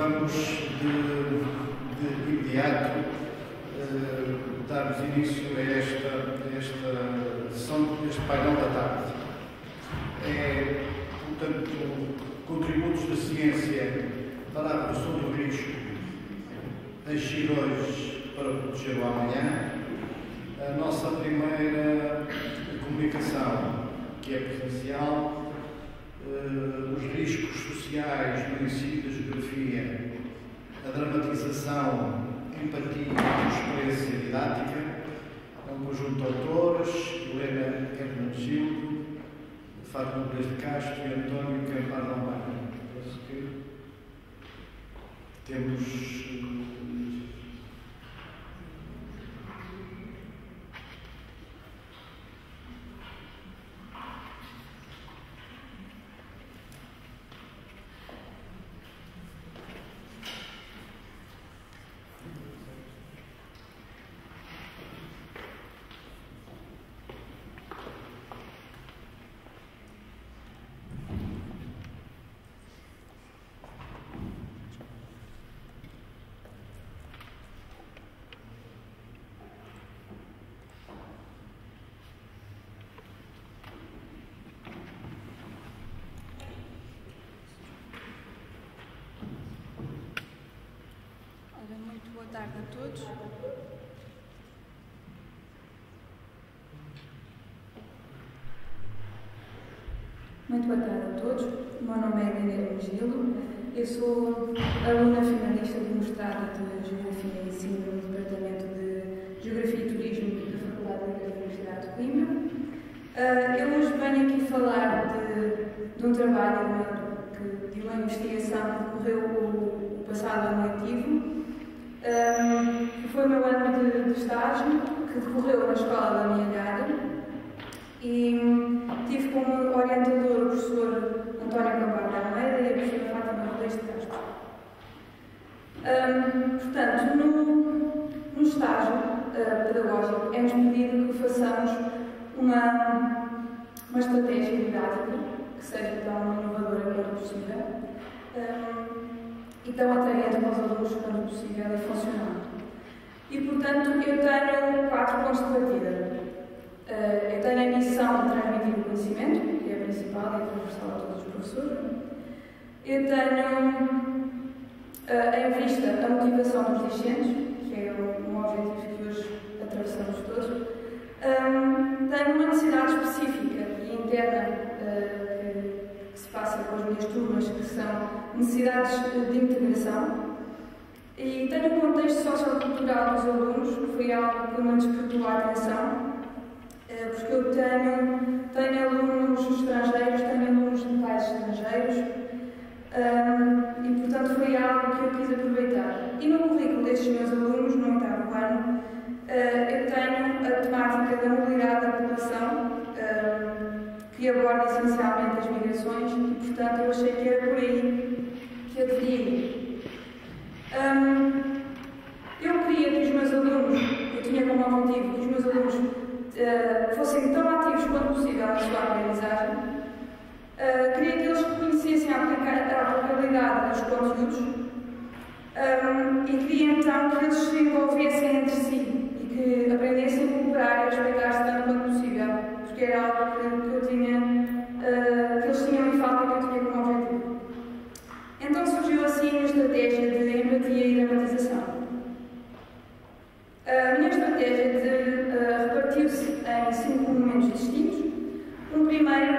Vamos de imediato darmos início a esta sessão, este painel da tarde. É, portanto, contributos da ciência para a redução do risco, agir hoje para proteger o amanhã. A nossa primeira comunicação, que é presencial, os riscos sociais no ensino da geografia, a dramatização, empatia, experiência didática. É um conjunto de autores: Helena Hernandes, Fátima Pérez de Castro e António Campar Almeida. Parece que temos boa tarde a todos. Muito boa tarde a todos. O meu nome é Helena Hernandes. Eu sou aluna finalista do mestrado de Geografia e Ensino no Departamento de Geografia e Turismo da Faculdade da Universidade de Coimbra. Eu hoje venho aqui falar de um trabalho de uma investigação que decorreu o passado ano letivo. Foi o meu ano de estágio, que decorreu na escola da minha área, e tive como orientador o professor António Campar Almeida e a professora Fátima Pérez de Castro. Portanto, no estágio pedagógico é-nos pedido que façamos uma estratégia didática que seja tão inovadora quanto possível e tão atraente para os alunos quanto possível e funcional. E, portanto, eu tenho 4 pontos de partida. Eu tenho a missão de transmitir o conhecimento, que é a principal e transversal a todos os professores. Eu tenho em vista a motivação dos discentes, que é um objetivo que hoje atravessamos todos. Tenho uma necessidade específica e interna que se passa com as minhas turmas, que são necessidades de integração. E tenho um contexto sociocultural dos alunos, que foi algo que me despertou a atenção, porque eu tenho alunos estrangeiros, tenho alunos de pais estrangeiros, e portanto foi algo que eu quis aproveitar. E no currículo destes meus alunos, no 8º ano, eu tenho a temática da mobilidade da população, que aborda essencialmente as migrações, e portanto eu achei que era por aí que eu deveria ir. Eu queria que os meus alunos, eu tinha como objetivo que os meus alunos fossem tão ativos quanto possível na sua aprendizagem. Queria que eles conhecessem a aplicabilidade dos conteúdos e queria então que eles se envolvessem entre si e que aprendessem a cooperar e a respeitar-se tanto quanto possível, porque era algo que eu tinha, que eles tinham em falta e que eu tinha como objetivo. Então surgiu assim a estratégia de empatia e dramatização. A minha estratégia repartiu-se em 5 momentos distintos. Um primeiro,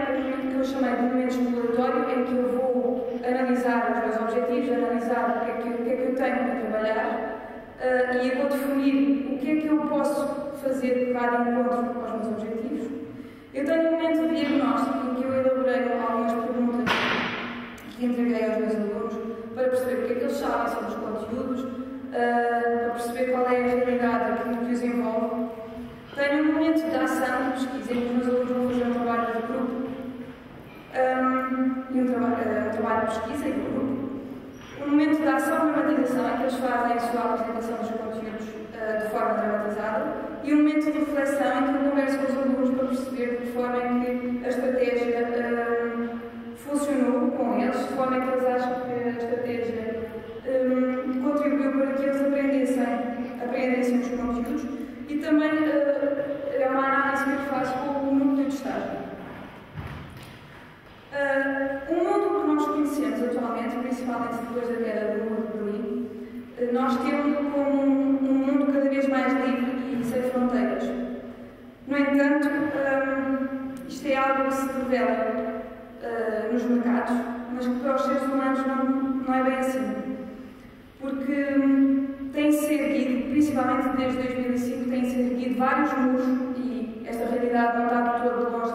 que eu chamei de momento exploratório, em que eu vou analisar os meus objetivos, analisar o que é que eu tenho para trabalhar, e eu vou definir o que é que eu posso fazer que vá de encontro aos meus objetivos. Eu tenho um momento de diagnóstico em que eu elaborei algumas perguntas que entreguei aos meus alunos para perceber o que é que eles sabem sobre os conteúdos, para perceber qual é a realidade aquilo que os envolve. Tenho um momento de ação, de pesquisa, em que os meus alunos vão fazer um trabalho de grupo, e um trabalho de pesquisa em grupo. Um momento de ação e dramatização, em que eles fazem a sua apresentação dos conteúdos de forma dramatizada, e um momento de reflexão, em que eu converso com os alunos para perceber de que forma é que a estratégia funcionou com eles, de forma é que eles acham que a estratégia principalmente depois da queda do Muro de Berlim, nós temos como um mundo cada vez mais livre e sem fronteiras. No entanto, isto é algo que se revela nos mercados, mas que para os seres humanos não é bem assim. Porque tem-se erguido, principalmente desde 2005, tem-se erguido vários muros, e esta realidade não está de todo longe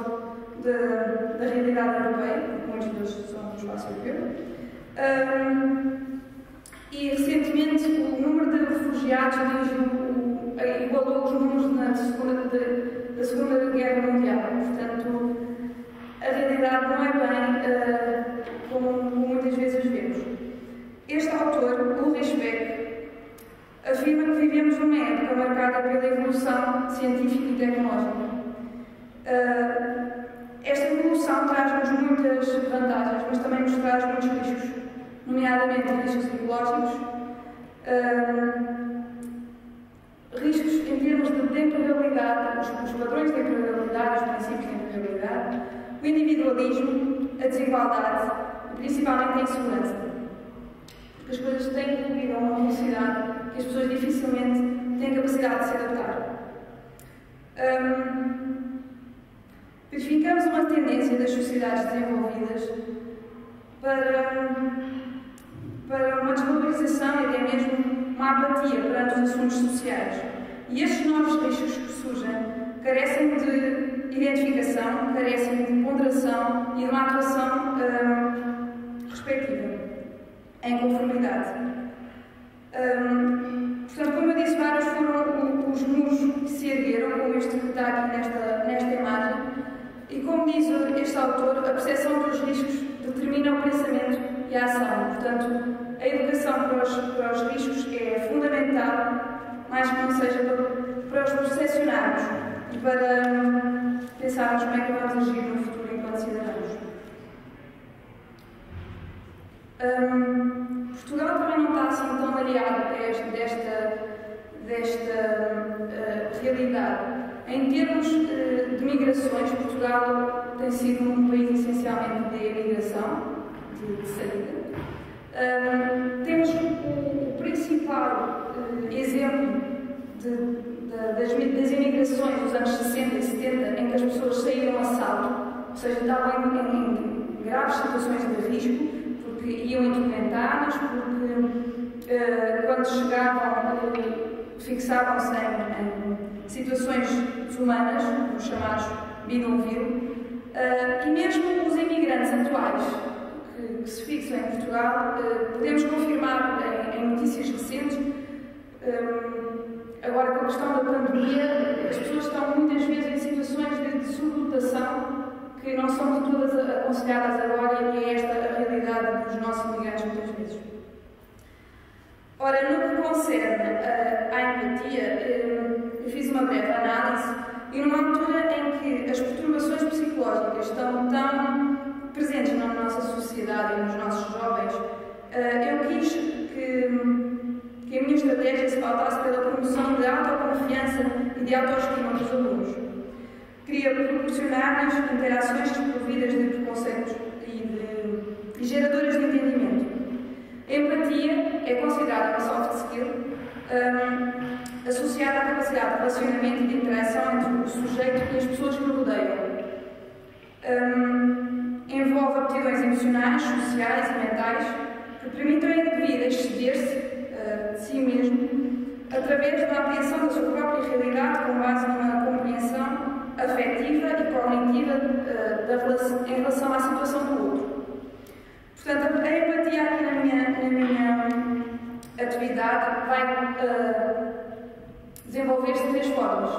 da realidade europeia, porque muitos deles são do espaço europeu. E recentemente o número de refugiados igualou os números da Segunda Guerra Mundial. Portanto, a realidade não é bem como muitas vezes vemos. Este autor, Ulrich Beck, afirma que vivemos numa época marcada pela evolução científica e tecnológica. Esta evolução traz-nos muitas vantagens, mas também nos traz muitos riscos, nomeadamente riscos ecológicos, riscos em termos de empregabilidade, os padrões de empregabilidade, os princípios de empregabilidade, o individualismo, a desigualdade e principalmente a insegurança. Porque as coisas têm evoluído a uma velocidade que as pessoas dificilmente têm capacidade de se adaptar. Verificamos uma tendência das sociedades desenvolvidas para uma desvalorização e até mesmo uma apatia perante os assuntos sociais. E estes novos riscos que surgem carecem de identificação, carecem de ponderação e de uma atuação respectiva, em conformidade. Portanto, como eu disse, vários foram os muros que se ergueram, como este que está aqui nesta imagem, e como diz este autor, a percepção dos riscos determina o pensamento e a ação. Portanto, a educação para os riscos é fundamental, mais que não seja para os percepcionarmos e para pensarmos como é que vamos agir no futuro enquanto cidadãos. Portugal também não está assim tão aliado desta realidade. Em termos de migrações, Portugal tem sido um país essencialmente de imigração, de saída. Temos o principal exemplo das imigrações dos anos 60 e 70, em que as pessoas saíram a salto, ou seja, estavam em graves situações de risco, porque iam indocumentados, porque quando chegavam fixavam-se em situações desumanas, os chamados bidonville, e mesmo os imigrantes atuais que se fixam em Portugal, podemos confirmar em notícias recentes, agora com a questão da pandemia, as pessoas estão muitas vezes em situações de sublotação que não são de todas aconselhadas agora, e é esta a realidade dos nossos imigrantes muitas vezes. Ora, no que concerne à empatia, eu fiz uma breve análise, e numa altura em que as perturbações psicológicas estão tão presentes na nossa sociedade e nos nossos jovens, eu quis que a minha estratégia se pautasse pela promoção de autoconfiança e de autoestima dos alunos. Queria proporcionar-lhes interações desprovidas de preconceitos e geradoras de entendimento. A empatia é considerada uma soft skill associada à capacidade de relacionamento e de interação entre o sujeito e as pessoas que o rodeiam. Envolve aptidões emocionais, sociais e mentais que permitem ao indivíduo exceder-se de si mesmo através da apreensão da sua própria realidade com base numa compreensão afetiva e cognitiva em relação à situação do outro. Portanto, a empatia aqui na minha atividade vai desenvolver-se de três formas.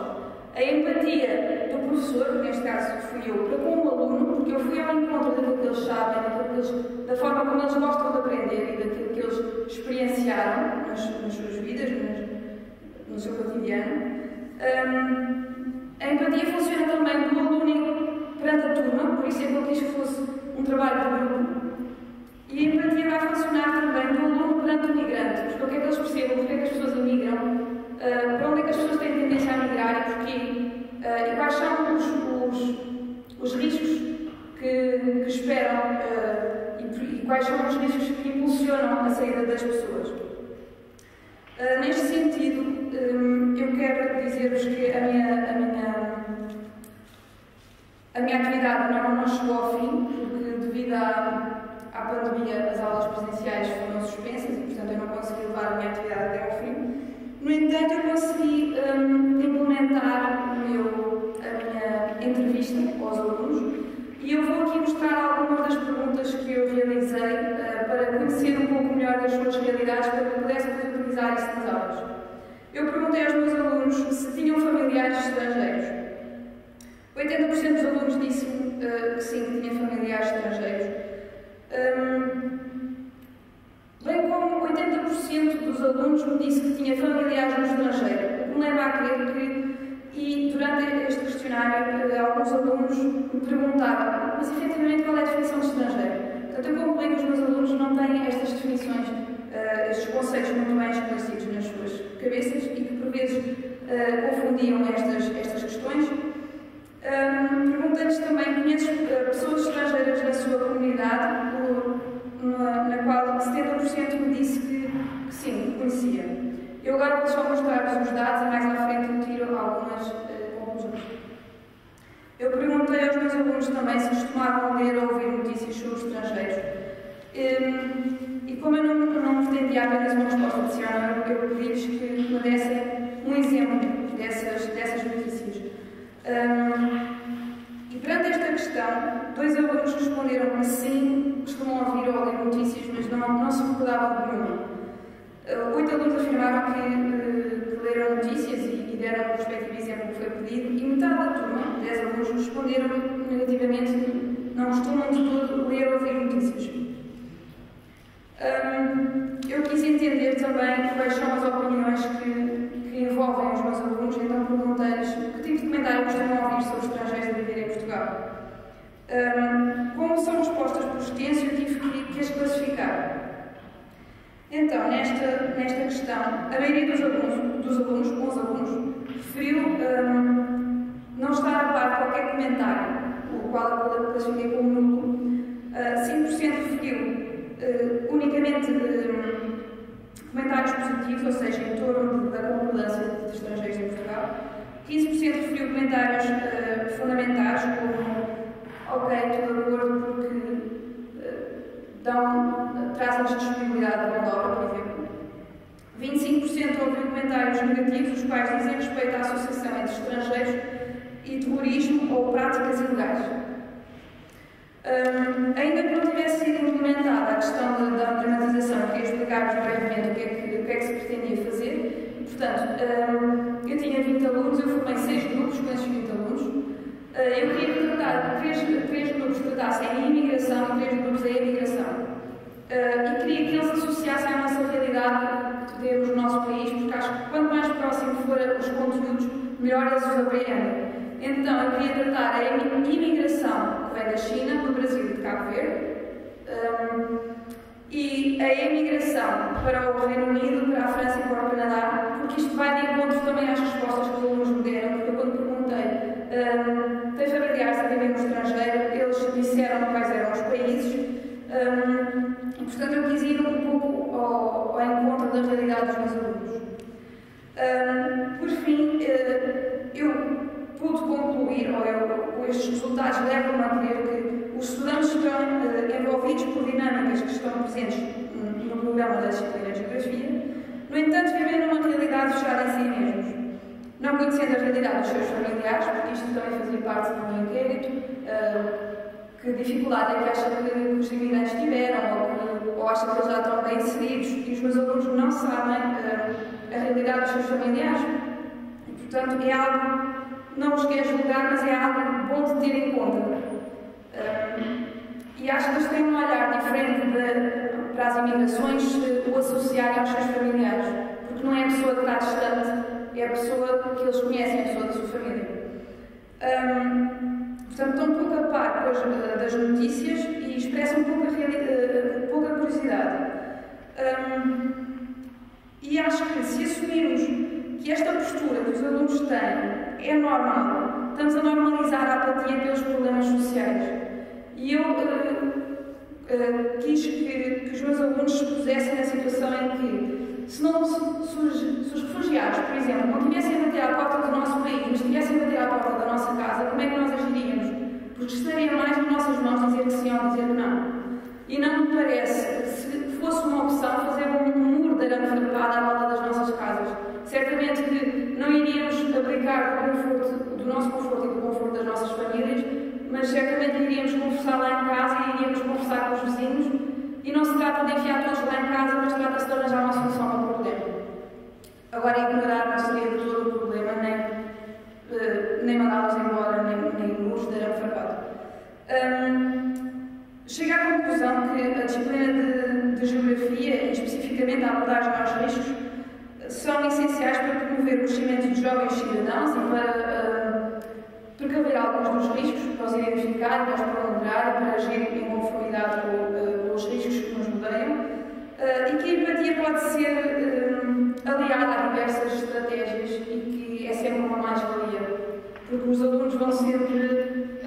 A empatia do professor, neste caso fui eu, para com o aluno, porque eu fui ao encontro daquilo que eles sabem, da forma como eles gostam de aprender e daquilo que eles experienciaram nas suas vidas, no seu cotidiano. A empatia funciona também do aluno perante a turma, por isso é que eu quis que fosse um trabalho de grupo. E a empatia vai funcionar também do aluno perante o migrante, porque o que é que eles percebem, porque é que as pessoas emigram, para onde é que as pessoas têm tendência a migrar e porquê, e quais são os riscos que esperam e quais são os riscos que impulsionam condicionam a saída das pessoas. Neste sentido, eu quero dizer-vos que a minha atividade não chegou ao fim, porque devido à pandemia as aulas presenciais foram suspensas e, portanto, eu não consegui levar a minha atividade até ao fim. No entanto, eu consegui implementar a minha entrevista aos alunos e eu vou aqui mostrar algumas das perguntas que eu realizei para conhecer um pouco melhor das suas realidades, para que pudéssemos utilizar isso nas aulas. Eu perguntei aos meus alunos se tinham familiares estrangeiros. 80% dos alunos disseram que sim, que tinham familiares estrangeiros. Bem como 80% dos alunos me disse que tinha familiares no estrangeiro, o que me leva a crer que, e durante este questionário, alguns alunos me perguntavam, mas efetivamente qual é a definição de estrangeiro? Portanto, eu concluí que os meus alunos não têm estas definições, estes conceitos muito bem esclarecidos nas suas cabeças e que, por vezes, confundiam estas questões. Perguntei-lhes também, conheces pessoas estrangeiras na sua comunidade, na qual 70% me disse que sim, que conhecia. Eu agora vou só mostrar-vos os dados e mais à frente eu tiro algumas conclusões. Eu perguntei aos meus alunos também se costumavam ler ou ouvir notícias sobre estrangeiros. E como eu não pretendia apenas uma resposta adicional, eu pedi-lhes que me dessem um exemplo dessas notícias. E perante esta questão, 2 alunos responderam que sim, costumam ouvir ou ler notícias, mas não se recordavam de nenhuma. 8 alunos afirmaram que leram notícias e deram o respectivo exemplo que foi pedido, e metade da turma, 10 alunos, responderam negativamente, não costumam de todo ler ou ouvir notícias. Eu quis entender também quais são as opiniões que envolvem os meus alunos, então perguntei-lhes que tipo de comentário costumam ouvir sobre estrangeiros a viver em Portugal. Como são respostas por extenso, eu tive que as classificar. Então, nesta questão, a maioria dos alunos, bons alunos, referiu não estar a par de qualquer comentário, o qual eu classifiquei como nulo. 5% referiu unicamente comentários positivos, ou seja, em torno da concordância de estrangeiros em Portugal. 15% referiu comentários fundamentais, como ok, estou de acordo porque trazem-nos disponibilidade de mão de obra, por exemplo. 25% ouviu comentários negativos, os quais dizem respeito à associação entre estrangeiros e terrorismo ou práticas ilegais. Ainda que não tivesse sido implementada a questão da dramatização, queria explicar-vos brevemente o que é que se pretendia fazer. Portanto, eu tinha 20 alunos, eu formei 6 grupos com esses 20 alunos. Eu queria que três grupos tratassem a imigração e 3 grupos a imigração. E queria que eles associassem à nossa realidade que temos no nosso país, porque acho que quanto mais próximo forem os conteúdos, melhor eles os apreendem. Então, eu queria tratar a imigração que vem da China, do Brasil e de Cabo Verde, e a imigração para o Reino Unido, para a França e para o Canadá, porque isto vai de encontro também às respostas que os alunos me deram, porque eu quando perguntei tem familiares a viver no estrangeiro, eles disseram quais eram os países, e portanto eu quis ir um pouco ao encontro da realidade dos meus alunos. Por fim, eu pude concluir, ou estes resultados levam-me a crer que os estudantes estão envolvidos por dinâmicas que estão presentes no programa da disciplina de Geografia, no entanto, vivem numa realidade fechada em si mesmos, não conhecendo a realidade dos seus familiares, porque isto também fazia parte do meu inquérito, que dificuldade é que acha que os imigrantes tiveram, ou acha que eles já estão bem inseridos, e os meus alunos não sabem a realidade dos seus familiares. E, portanto, é algo, não os quero julgar, mas é algo bom de ter em conta. E acho que eles têm um olhar diferente para as imigrações o associarem aos seus familiares, porque não é a pessoa que está distante, é a pessoa que eles conhecem, a pessoa da sua família. Portanto, estão um pouco a par das notícias e expressam pouca curiosidade. E acho que se assumirmos que esta postura que os alunos têm é normal, estamos a normalizar a apatia pelos problemas sociais. E eu quis que os meus alunos se pusessem na situação em que, se os refugiados, por exemplo, não tivessem a bater à porta do nosso país, mas tivessem a bater à porta da nossa casa, como é que nós agiríamos? Porque estaria mais nas nossas mãos dizer que sim ou dizer que não. E não me parece, se fosse uma opção, fazer um muro de arame farpado à volta das nossas casas. Certamente que não iríamos abrigar do nosso conforto e do conforto das nossas famílias, mas certamente iríamos conversar lá em casa e iríamos conversar com os vizinhos. E não se trata de enfiar todos lá em casa, mas trata-se de arranjar uma solução para o problema. Agora, ignorar não seria de todo o problema, nem mandá-los embora, nem muros de arame farpado. Chego à conclusão que a disciplina de Geografia, e especificamente a abordagem aos riscos, são essenciais para promover o crescimento de jovens cidadãos e para precaver alguns dos riscos, para os identificar, para os prolongar, para agir em conformidade com os riscos que nos rodeiam, e que a empatia pode ser aliada a diversas estratégias e que é sempre uma mais-valia, porque os alunos vão sempre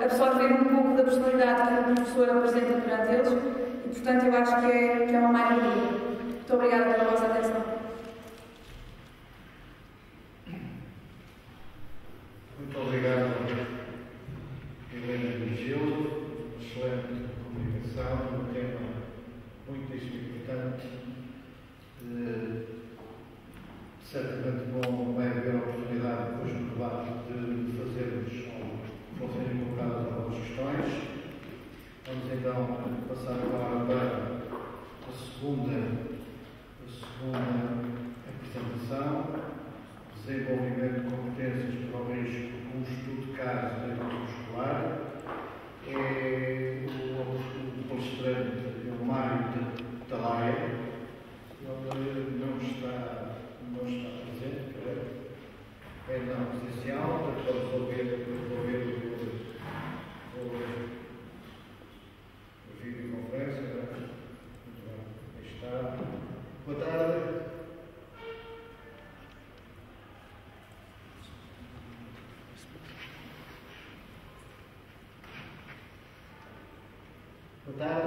absorver um pouco da personalidade que o professor apresenta perante eles e, portanto, eu acho que é uma mais-valia. Muito obrigada pela vossa atenção. Muito obrigado, Helena Virgílio, excelente comunicação, um tema muito importante. Certamente vai haver a oportunidade depois no debate de fazermos ou serem colocadas algumas questões. Vamos então passar agora para a segunda apresentação: desenvolvimento de competências para o risco com estudo de caso da educação escolar. O palestrante é o Mário Talaia. Ele não está presente, é não presencial, para resolver a videoconferência. Muito bem, aí está. Boa tarde. Boa tarde.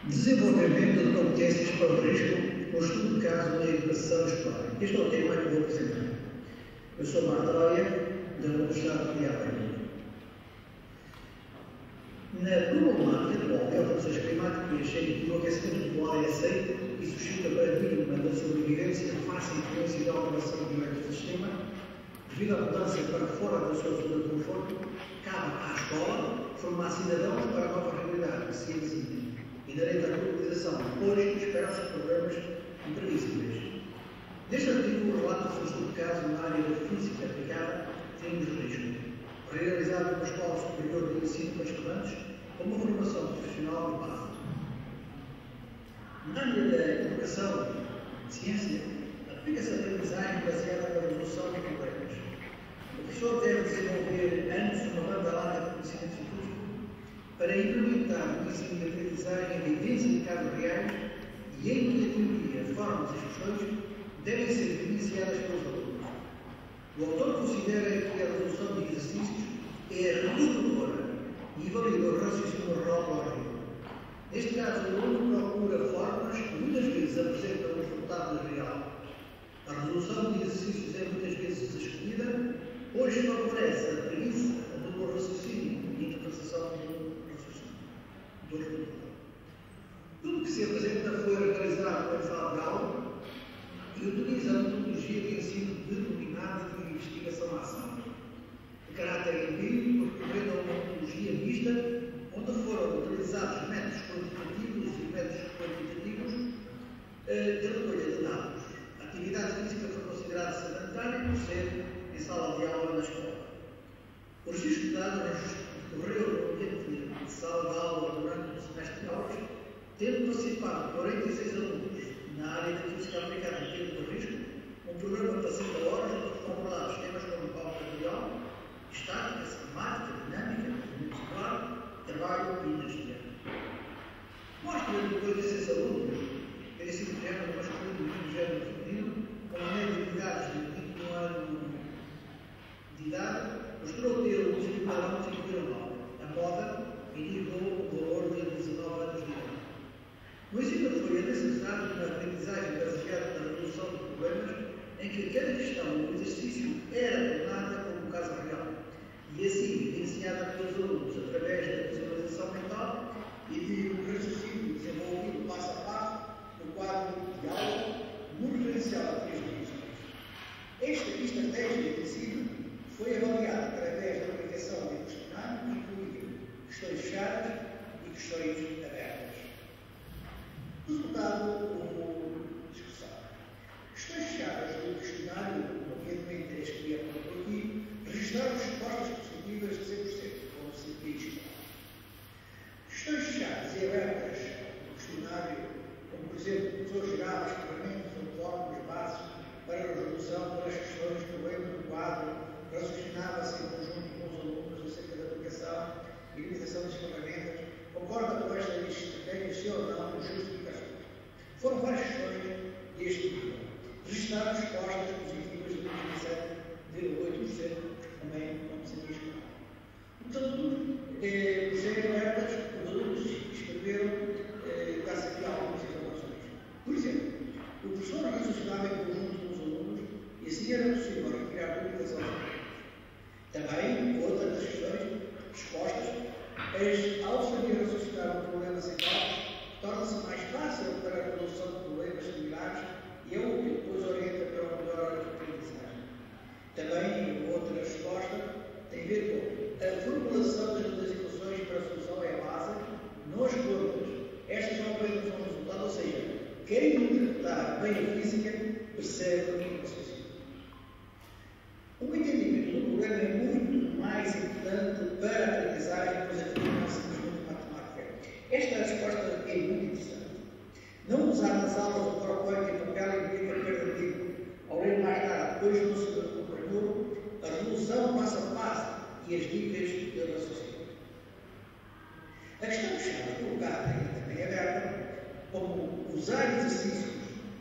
Desenvolvimento de competências para o risco no estudo de caso na educação escolar. Este é o tema que vou apresentar. Eu sou Marta Talaia, da Universidade de Aveiro. Na problemática atual de alterações climáticas em que o aquecimento global é aceito e suscita para mínima da sobrevivência face à influência da alteração climática do sistema, devido à mudança para fora da sua zona de conforto, cabe à escola formar cidadãos para a nova realidade que se exige e direito à globalização, pois esperam-se problemas imprevisíveis. Neste artigo, relata-se um estudo de caso na área da física aplicada em de risco, realizado numa escola superior de ensino para estudantes com uma formação profissional de base. Na área da educação de ciência, aplica-se a aprendizagem baseada na resolução de problemas. O professor deve desenvolver antes uma banda larga de conhecimento científico para implementar o ensino de aprendizagem em evidência de casos reais e em que a teoria, formas e instruções devem ser iniciadas pelos alunos. O autor considera que a resolução de exercícios é redutora e valida o raciocínio lógico. Neste caso, o aluno procura formas que muitas vezes apresentam um resultado real. A resolução de exercícios é muitas vezes escolhida, pois favorece a premissa do raciocínio e interpretação do raciocínio do resultado. Tudo que se apresenta foi realizado em sala de aula e utiliza a metodologia de ensino denominada de investigação-ação, de caráter empírico, recorrendo a uma metodologia mista, onde foram utilizados métodos quantitativos de recolha de dados. A atividade física foi considerada sedentária por ser em sala de aula na escola. O registro de dados decorreu no ambiente de sala de aula durante o semestre de aulas, tendo participado 46 alunos na área de física aplicada em tempo de risco, um programa para 60 horas onde foram abordados temas como cálculo material, estática, cinemática, dinâmica, movimento solar, trabalho e energia. Mostra depois desses alunos terem sido de género masculino e de género feminino, com uma média de idades de 21 anos de idade, mostrou ter o padrão de figura mal. A moda indicou o valor de 19 anos de idade. No ensino foi a necessidade de uma aprendizagem baseada na resolução de problemas em que cada questão do exercício era tornada como um caso real e assim iniciada pelos alunos através da visualização mental e de um raciocínio desenvolvido passo a passo no quadro de aula no referencial a 3 dimensões. Esta estratégia de ensino foi avaliada através da aplicação de questionário que incluía questões fechadas e questões abertas. Resultado da discussão. Questões fechadas do questionário, obviamente, as que vieram por aqui, registraram respostas positivas de 100%, como se diz. Questões fechadas e abertas do questionário, como por exemplo, o professor gerava experimentos ou fórmulas bases para a resolução das questões, problemas do quadro, raciocinava-se em conjunto com os alunos acerca da aplicação e limitação das ferramentas, concorda com esta estratégia, sim ou não, com justificações. Foram várias questões deste nível. Registraram respostas positivas de 27,8%, também, como se diz, os alunos, por serem abertas, os alunos escreveram, dá-se aqui algumas informações. Por exemplo, o professor raciocinava em conjunto com os alunos e assim era possível retirar dúvidas aos alunos. Também, outra das questões, respostas, ao saber raciocinar um problema sem cálculos, torna-se mais fácil para a resolução de problemas similares e é o que depois orienta para uma melhor aprendizagem. Também, outra resposta tem a ver com a formulação das equações para a solução é a base, não as contas. Estas são apenas um resultado, ou seja, quem interpretar bem a física percebe o raciocínio. O entendimento do problema é muito mais importante para a aprendizagem, pois afirma simplesmente matemática. Esta resposta é muito interessante. Não usar nas aulas o PowerPoint e papel implica perda de tempo. Ao ler mais tarde, depois não se compreendeu a resolução passo a passo e as dicas de raciocínio. A questão chave colocada e também aberta, como usar exercícios,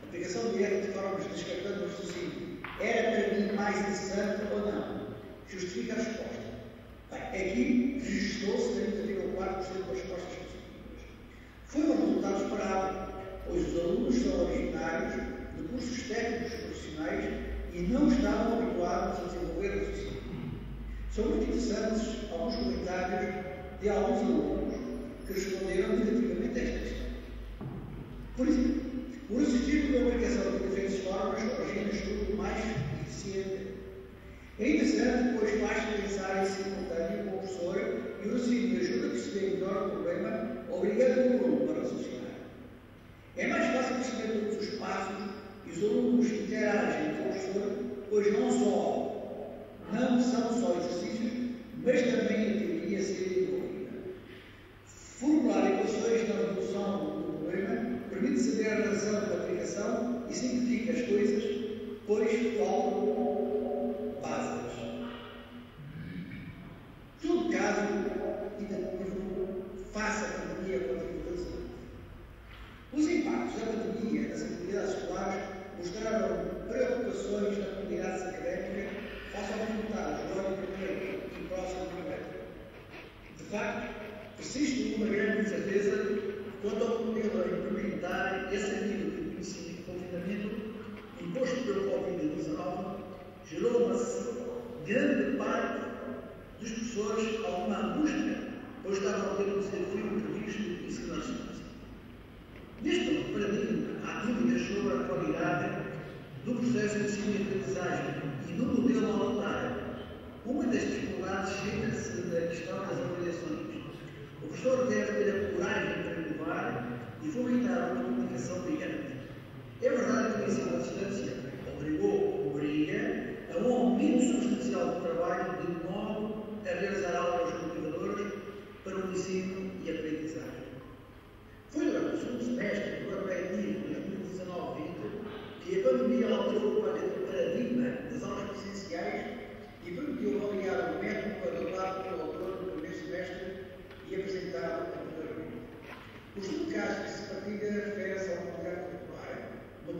aplicação direta de formas descartando o raciocínio, era para mim mais interessante ou não? Justifica a resposta. Bem, aqui registrou-se 30,4% das respostas positivas. Foi um resultado esperado, pois os alunos são originários de cursos técnicos profissionais e não estavam habituados a desenvolver raciocínio. São muito interessantes alguns comentários de alguns alunos que responderam negativamente a esta questão. Por exemplo, o raciocínio da aplicação de diferentes formas origina estudo mais eficiente. É interessante, pois basta pensar em simultâneo com o professor e o raciocínio ajuda a perceber melhor o problema, obrigando o aluno para raciocinar. É mais fácil perceber todos os passos e os alunos interagem com o professor, pois não são só exercícios, mas também a teoria a ser desenvolvida. Formular equações na resolução do problema permite saber a razão da aplicação e simplifica as coisas, pois faltam bases. Todo caso negativo face à pandemia contribuiu. Os impactos da pandemia nas atividades escolares mostraram preocupações na comunidade académica face ao resultado teórico e próximo do método. De facto, persiste uma grande incerteza quanto ao modelo a implementar esse nível de conhecimento de confinamento imposto pelo Covid-19 gerou uma grande parte dos professores alguma angústia, pois estavam a ter um desafio previsto de ensino à distância. Neste novo paradigma, há dúvidas sobre a qualidade do processo de ensino e aprendizagem e do modelo a adotar. Uma das dificuldades chega-se da questão das avaliações. O professor deve ter a coragem para inovar e fomentar uma comunicação brilhante.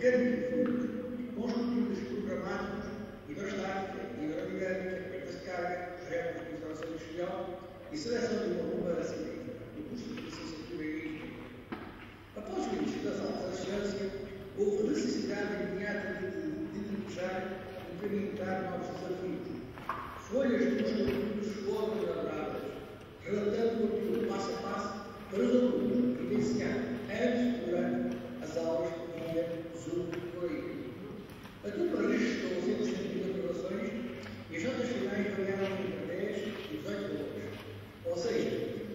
mecânica de fluidos, com estruturas programáticos, hidrostática, hidrodinâmica, perdas de carga, projetos de instalação industrial e seleção de uma bomba acidental, do curso de licenciatura em engenharia. Após o início das aulas da ciência, houve necessidade imediata de desejar implementar novos desafios. Folhas dos estatutos foram elaboradas, relatando aquilo passo a passo para os alunos vivenciar antes e durante as aulas via Zoom por aí. A turma registrou 170 aprovações e as notas finais variaram entre 10 e 18 valores, ou seja,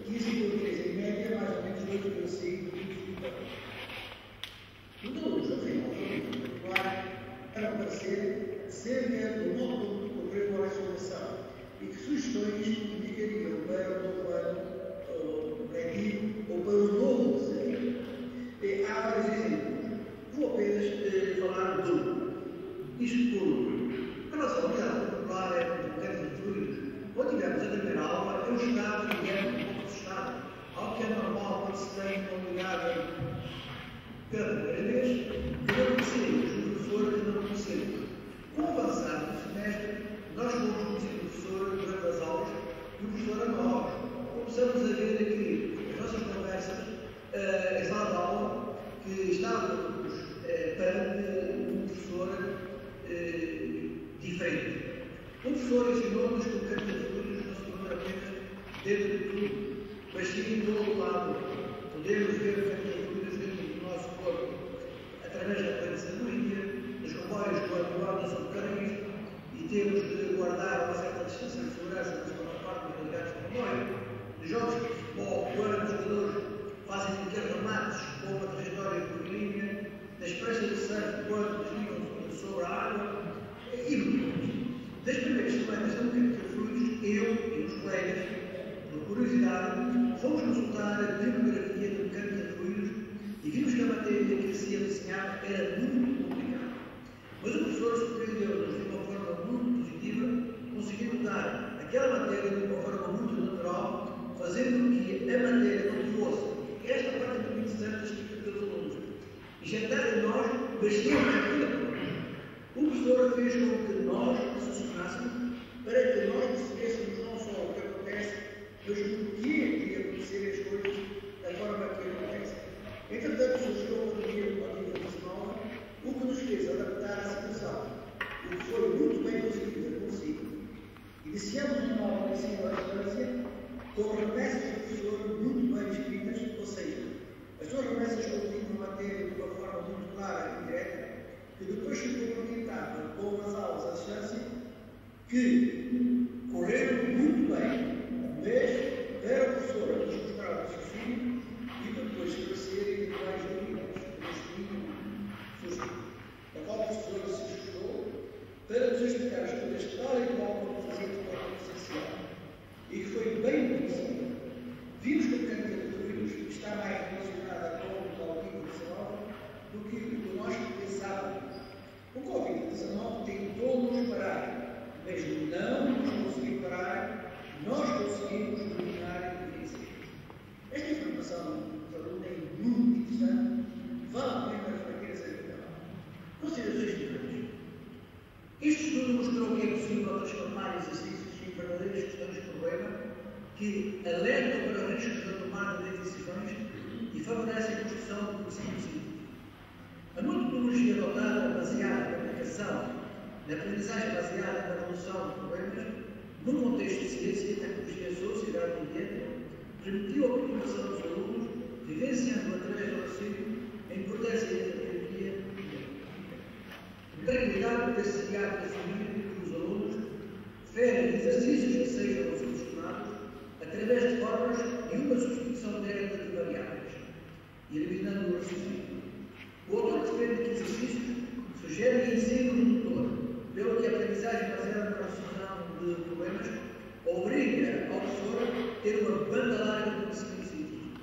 15,3 em média, mais ou menos 2,5 os alunos, afinal, para aparecer cerca do modo de correr com a resolução e que sugestões indicariam para o novo ano letivo ou para o novo desafio. Há vários exemplos. Vou apenas falar de um. Isto por a nossa unidade popular é de fluidos. Quando tivemos a primeira aula, eu estava, digamos, um pouco assustado, ao que é normal quando se tem uma unidade pela primeira vez, que não conhecemos o professor que não conhecemos. Com o avançar do semestre, nós fomos conhecer o professor durante as aulas e o professor a nós. Começamos a ver aqui as nossas conversas, em sala de aula, que estávamos perante um professor diferente. O professor ensinou-nos que o campo de fluidos não se tornou apenas dentro de tudo, mas sim do outro lado. Podemos ver o campo de fluidos dentro do nosso corpo, através da pensadoria, dos comboios com a guarda sobre carris, e temos de guardar uma certa distância de segurança da segunda parte dos ligados do comboio. Nos jogos de futebol, quando os jogadores fazem pequenos remates com uma trajetória curvilínea, nas pranchas de surf, quando desligam sobre a água, e muito mais. Das primeiras semanas da mecânica de fluidos, eu e os colegas, por curiosidade, fomos consultar a bibliografia da mecânica de fluidos e vimos que a matéria que se ia desenhar era muito complicada. Mas o professor surpreendeu-nos de uma forma muito positiva, conseguindo dar aquela matéria de uma forma muito natural, fazendo que a matéria não fosse esta parte muito interessante escrita pelos alunos, injetar em nós bastante aquilo. O professor fez com que nós raciocinássemos para que nós percebêssemos não só o que acontece, mas o porquê de acontecer as coisas da forma que acontecem. Entretanto, surgiu a pandemia do Covid-19, o que nos fez adaptar à situação, o que foi muito bem conseguido consigo. Iniciamos uma nova ensino à distância com remessas do professor muito bem escritas, ou seja, as suas remessas continham a matéria de uma forma muito clara e direta, que depois ficou conectada com as aulas à distância, que correram muito bem, mas para o professor nos mostrar o raciocínio e depois esclarecer mais dúvidas que nos tinham surgido. A qual o professor se esforçou para nos explicar as coisas tal e qual como fazer de forma essencial e que foi bem conhecido. Vimos que a mecânica de fluidos está mais relacionada com o Covid-19 do que nós pensávamos. O Covid-19 tentou-nos parar, mas não nos conseguiu parar, nós conseguimos dominar e vencer. Esta informação dos alunos é muito interessante, vale a pena refletir essa questão. Considerações finais. Este estudo mostrou que é possível transformar exercícios em verdadeiras questões de problema que alertam para riscos da tomada de decisões e favorecem a construção do conhecimento científico. A metodologia adotada baseada na aplicação, na aprendizagem baseada na resolução de problemas, no contexto de ciência, tecnologia, sociedade e ambiente, permitiu a participação dos alunos, vivenciando através do raciocínio a importância da terapia e a tranquilidade de ser guiado definido pelos alunos, referem exercícios que sejam solucionados através de formas e uma substituição direta de variáveis, eliminando o raciocínio. O autor defende que exercícios sugere ensino motor, pelo que a aprendizagem baseada na resolução de problemas obriga ao professor a ter uma banda larga de conhecimento científico.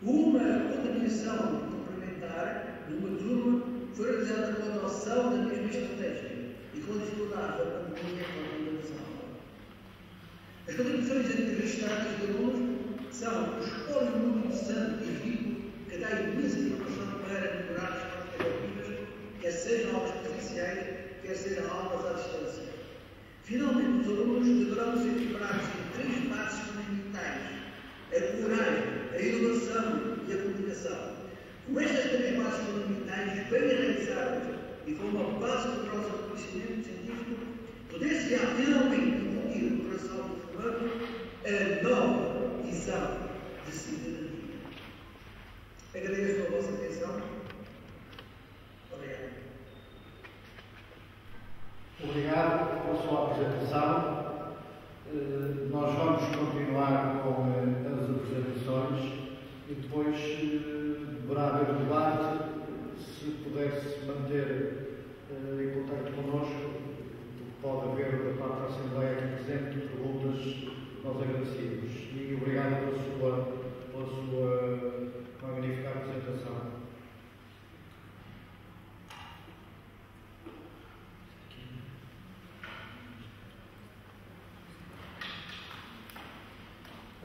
Uma coordenação complementar de uma turma foi realizada com a adoção da mesma estratégia e com a dificuldade da pandemia com a organização. As contribuições registradas de alunos são um espólio muito interessante e rico que dá imensa informação para melhorar as práticas educativas quer sejam aulas presenciais, quer sejam aulas à distância. Finalmente, os alunos deverão ser preparados em 3 bases fundamentais: a coragem, a inovação e a comunicação. Com estas 3 bases fundamentais bem realizadas e com uma base poderosa de conhecimento científico, poder-se finalmente incutir no coração do formando a nova visão de cidadania. Agradeço a vossa atenção. Obrigado. Obrigado pela sua apresentação. Nós vamos continuar com as apresentações e depois deverá haver um debate. Se puder-se manter em contato connosco, pode haver da parte da Assembleia aqui presente perguntas, nós agradecemos. E obrigado pela sua magnífica apresentação.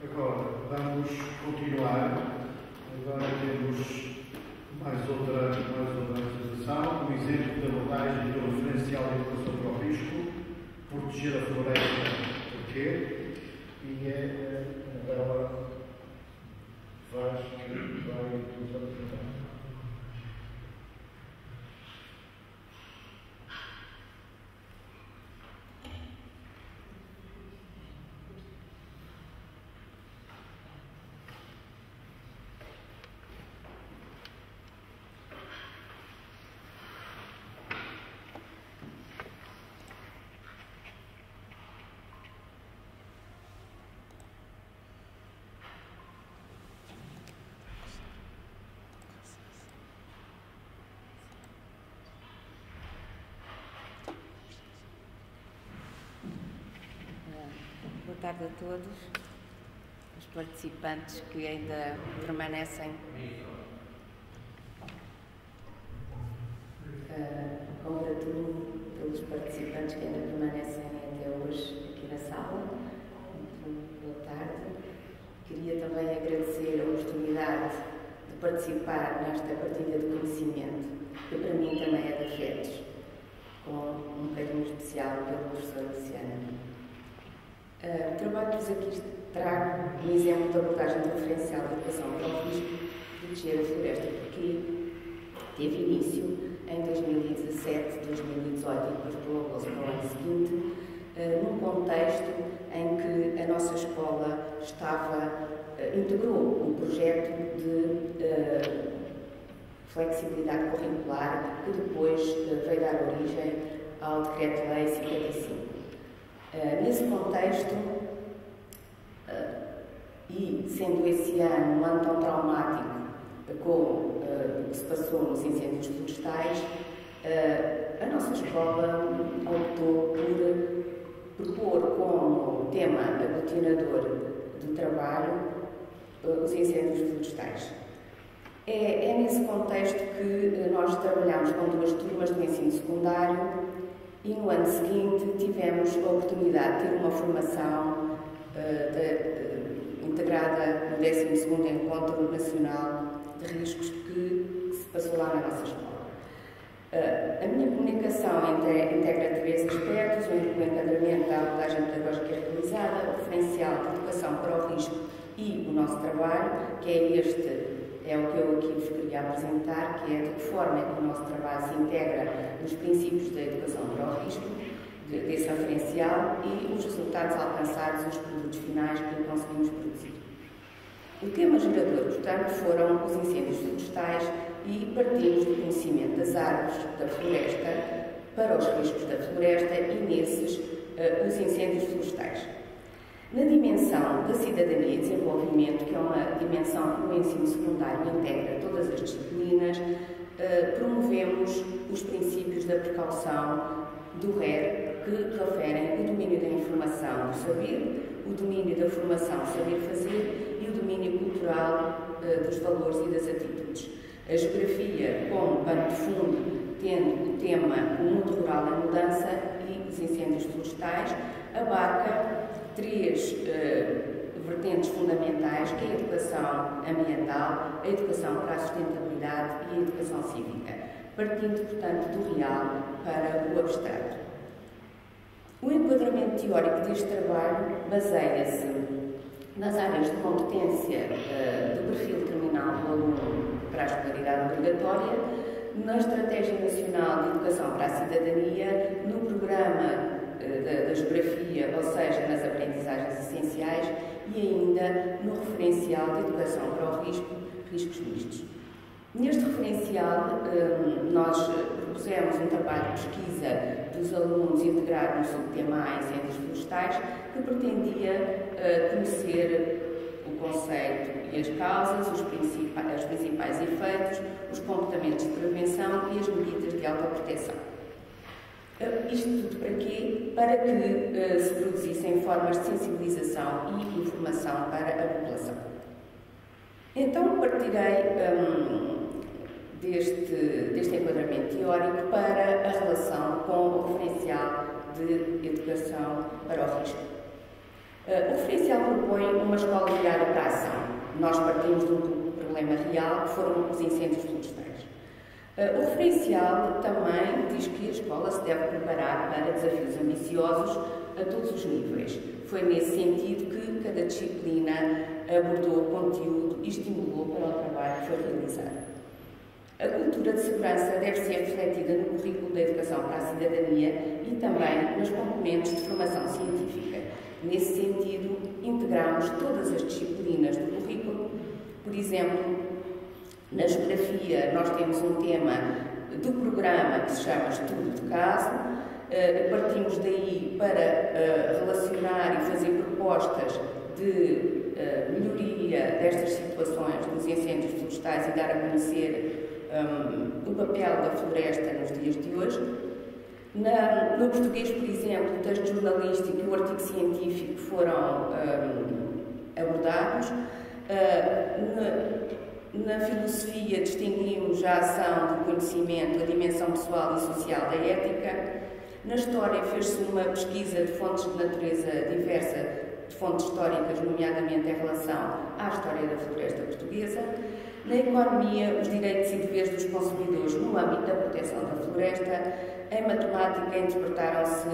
Agora vamos continuar. Agora temos mais outra apresentação, um exemplo de abordagem do referencial de educação para o risco, proteger a floresta, porquê? E é a Bela Vaz que vai nos apresentar. Boa tarde a todos, os participantes que ainda permanecem. Congratulo pelos participantes que ainda permanecem até hoje aqui na sala. Muito boa tarde. Queria também agradecer a oportunidade de participar nesta partilha de conhecimento, que para mim também é de afetos, com um carinho especial pelo professor Luciano. O trabalho que vos aqui trago um exemplo de abordagem de referencial de educação para o risco de proteger a floresta, porque teve início em 2017, 2018 e depois prolongou-se para o ano seguinte, num contexto em que a nossa escola integrou um projeto de flexibilidade curricular que depois veio dar origem ao Decreto-Lei 55. Nesse contexto, e sendo esse ano um ano tão traumático com o que se passou nos incêndios florestais, a nossa escola optou por pôr como tema aglutinador do trabalho os incêndios florestais. É nesse contexto que nós trabalhamos com 2 turmas do ensino secundário. E no ano seguinte tivemos a oportunidade de ter uma formação integrada no 12º Encontro Nacional de Riscos que se passou lá na nossa escola. A minha comunicação integra 3 aspectos: o enquadramento da abordagem pedagógica realizada, o referencial de educação para o risco e o nosso trabalho, que é o que eu aqui vos queria apresentar, que é de que forma é que o nosso trabalho se integra nos princípios da educação para o risco, desse referencial, e os resultados alcançados, os produtos finais que conseguimos produzir. O tema gerador, portanto, foram os incêndios florestais e partimos do conhecimento das árvores, da floresta, para os riscos da floresta e nesses os incêndios florestais. Na dimensão da cidadania e desenvolvimento, que é uma dimensão que no ensino secundário integra todas as disciplinas, promovemos os princípios da precaução do RER, que referem o domínio da informação, do saber, o domínio da formação, saber fazer, e o domínio cultural dos valores e das atitudes. A geografia, como pano de fundo, tendo o tema o mundo rural em mudança e os incêndios florestais, abarca 3 vertentes fundamentais, que é a educação ambiental, a educação para a sustentabilidade e a educação cívica, partindo, portanto, do real para o abstrato. O enquadramento teórico deste trabalho baseia-se nas áreas de competência do perfil terminal do aluno para a escolaridade obrigatória, na Estratégia Nacional de Educação para a Cidadania, no programa da Geografia, ou seja, nas aprendizagens essenciais, e ainda no referencial de Educação para o Risco, Riscos Mistos. Neste referencial, nós propusemos um trabalho de pesquisa dos alunos integrado no subtema A, incêndios florestais, que pretendia conhecer o conceito e as causas, os principais efeitos, os comportamentos de prevenção e as medidas de autoproteção. Isto tudo para quê? Para que se produzissem formas de sensibilização e informação para a população. Então, partirei deste enquadramento teórico para a relação com o referencial de educação para o risco. O referencial propõe uma escola virada para a ação. Nós partimos de um problema real, que foram os incêndios florestais. O referencial também diz que a escola se deve preparar para desafios ambiciosos a todos os níveis. Foi nesse sentido que cada disciplina abordou o conteúdo e estimulou para o trabalho que foi realizado. A cultura de segurança deve ser refletida no currículo da Educação para a Cidadania e também nas componentes de formação científica. Nesse sentido, integramos todas as disciplinas do currículo. Por exemplo, na Geografia, nós temos um tema do programa que se chama Estudo de Caso. Partimos daí para relacionar e fazer propostas de melhoria destas situações dos incêndios florestais e dar a conhecer o papel da floresta nos dias de hoje. No português, por exemplo, o texto jornalístico e o artigo científico foram abordados. Na filosofia, distinguimos a ação do conhecimento, a dimensão pessoal e social da ética. Na história, fez-se uma pesquisa de fontes de natureza diversa, de fontes históricas, nomeadamente em relação à história da floresta portuguesa. Na economia, os direitos e deveres dos consumidores no âmbito da proteção da floresta. Em matemática, interpretaram-se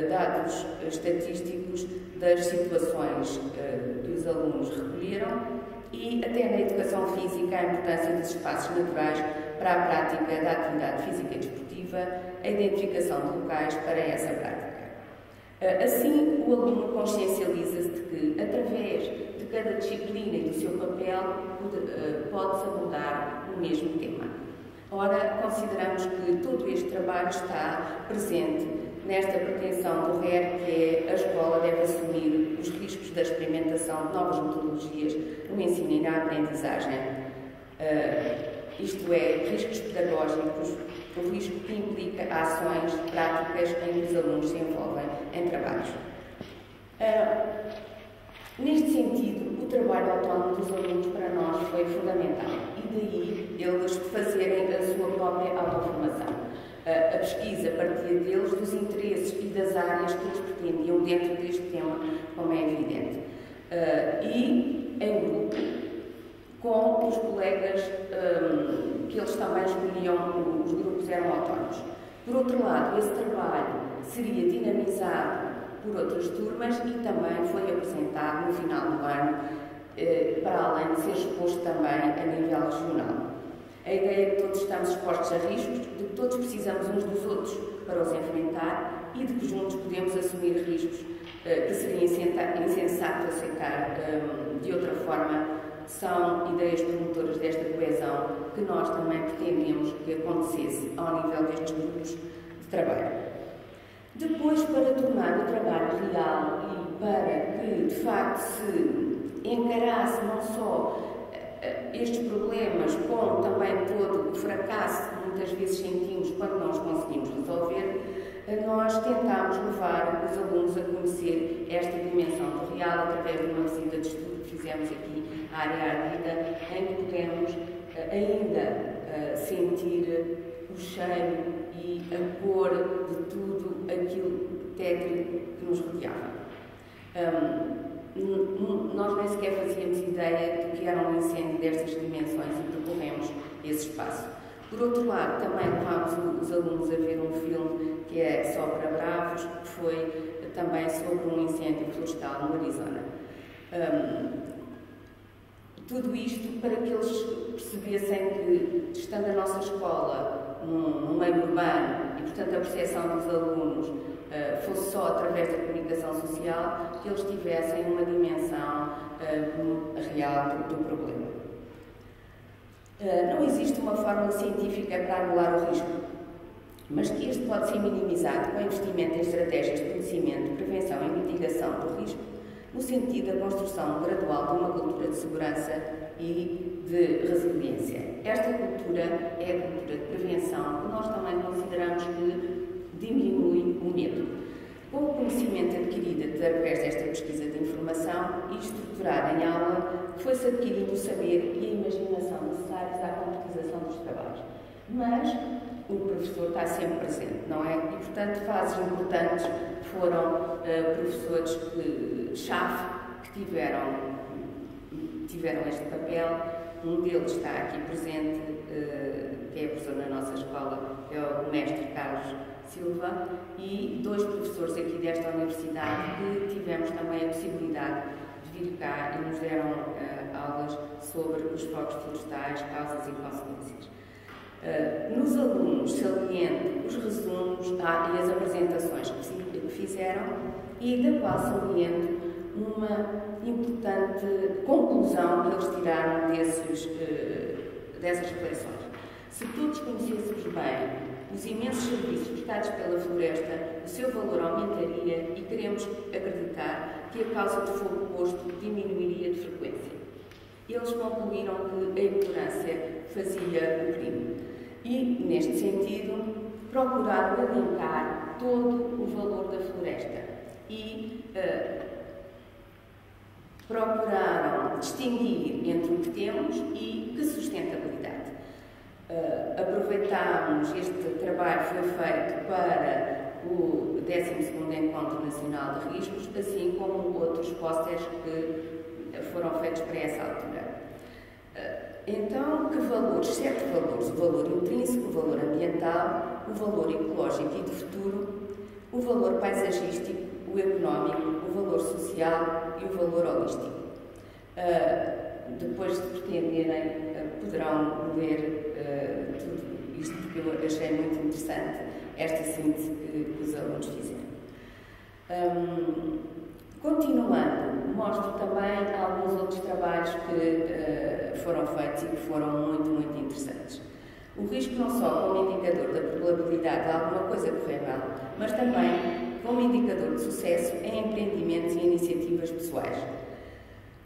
dados estatísticos das situações que os alunos recolheram. E até na educação física, a importância dos espaços naturais para a prática da atividade física e desportiva, a identificação de locais para essa prática. Assim, o aluno consciencializa-se de que, através de cada disciplina e do seu papel, pode-se abordar o mesmo tema. Ora, consideramos que todo este trabalho está presente nesta pretensão do RER, que é a escola deve assumir os riscos da experimentação de novas metodologias no ensino e na aprendizagem, isto é, riscos pedagógicos, o risco que implica ações práticas em que os alunos se envolvem em trabalhos. Neste sentido, o trabalho autónomo dos alunos para nós foi fundamental e daí eles fazerem a sua própria autoformação. A pesquisa partia deles, dos interesses e das áreas que eles pretendiam dentro deste tema, como é evidente. E em grupo, com os colegas que eles também escolhiam, os grupos eram autónomos. Por outro lado, esse trabalho seria dinamizado por outras turmas e também foi apresentado no final do ano, para além de ser exposto também a nível regional. A ideia é que todos estamos expostos a riscos, de que todos precisamos uns dos outros para os enfrentar e de que juntos podemos assumir riscos que seria insensato aceitar de outra forma. São ideias promotoras desta coesão que nós também pretendemos que acontecesse ao nível destes grupos de trabalho. Depois, para tornar o trabalho real e para que, de facto, se encarasse não só estes problemas, como também todo o fracasso que muitas vezes sentimos quando não os conseguimos resolver, nós tentámos levar os alunos a conhecer esta dimensão do real através de uma visita de estudo que fizemos aqui à área ardida, em que podemos ainda sentir o cheiro e a cor de tudo aquilo tétrico que nos rodeava. nós nem sequer fazíamos ideia de que era um incêndio destas dimensões e percorremos esse espaço. Por outro lado, também levámos os alunos a ver um filme que é Só para Bravos, que foi também sobre um incêndio florestal no Arizona. Tudo isto para que eles percebessem que, estando a nossa escola num meio urbano e, portanto, a percepção dos alunos fosse só através da comunicação social, que eles tivessem uma dimensão real do problema. Não existe uma fórmula científica para anular o risco, mas que este pode ser minimizado com investimento em estratégias de conhecimento, prevenção e mitigação do risco, no sentido da construção gradual de uma cultura de segurança e de resiliência. Esta cultura é a cultura de prevenção, que nós também consideramos que diminui o medo. Com o conhecimento adquirido através desta pesquisa de informação e estruturada em aula, foi-se adquirindo o saber e a imaginação necessários à concretização dos trabalhos. Mas o professor está sempre presente, não é? E, portanto, fases importantes foram professores-chave que tiveram este papel. Um deles está aqui presente, que é professor na nossa escola, é o mestre Carlos Silva, e 2 professores aqui desta universidade que tivemos também a possibilidade de vir cá e nos deram aulas sobre os fogos florestais, causas e consequências. Nos alunos saliento os resumos e as apresentações que fizeram e da qual saliento uma importante conclusão que eles tiraram dessas reflexões. Se todos conhecêssemos bem os imensos serviços prestados pela floresta, o seu valor aumentaria e queremos acreditar que a causa do fogo posto diminuiria de frequência. Eles concluíram que a ignorância fazia o crime. E, neste sentido, procuraram elencar todo o valor da floresta e procuraram distinguir entre o que temos e que sustentabilidade. Aproveitámos, este trabalho foi feito para o 12º Encontro Nacional de Riscos, assim como outros pósteres que foram feitos para essa altura. Então, que valores? 7 valores: o valor intrínseco, o valor ambiental, o valor ecológico e de futuro, o valor paisagístico, o económico, o valor social e o valor holístico. Depois, se pretenderem, poderão ler tudo isto, porque eu achei muito interessante esta síntese que os alunos fizeram. Continuando, mostro também alguns outros trabalhos que foram feitos e que foram muito interessantes. O risco não só como indicador da probabilidade de alguma coisa correr mal, mas também como indicador de sucesso em empreendimentos e iniciativas pessoais.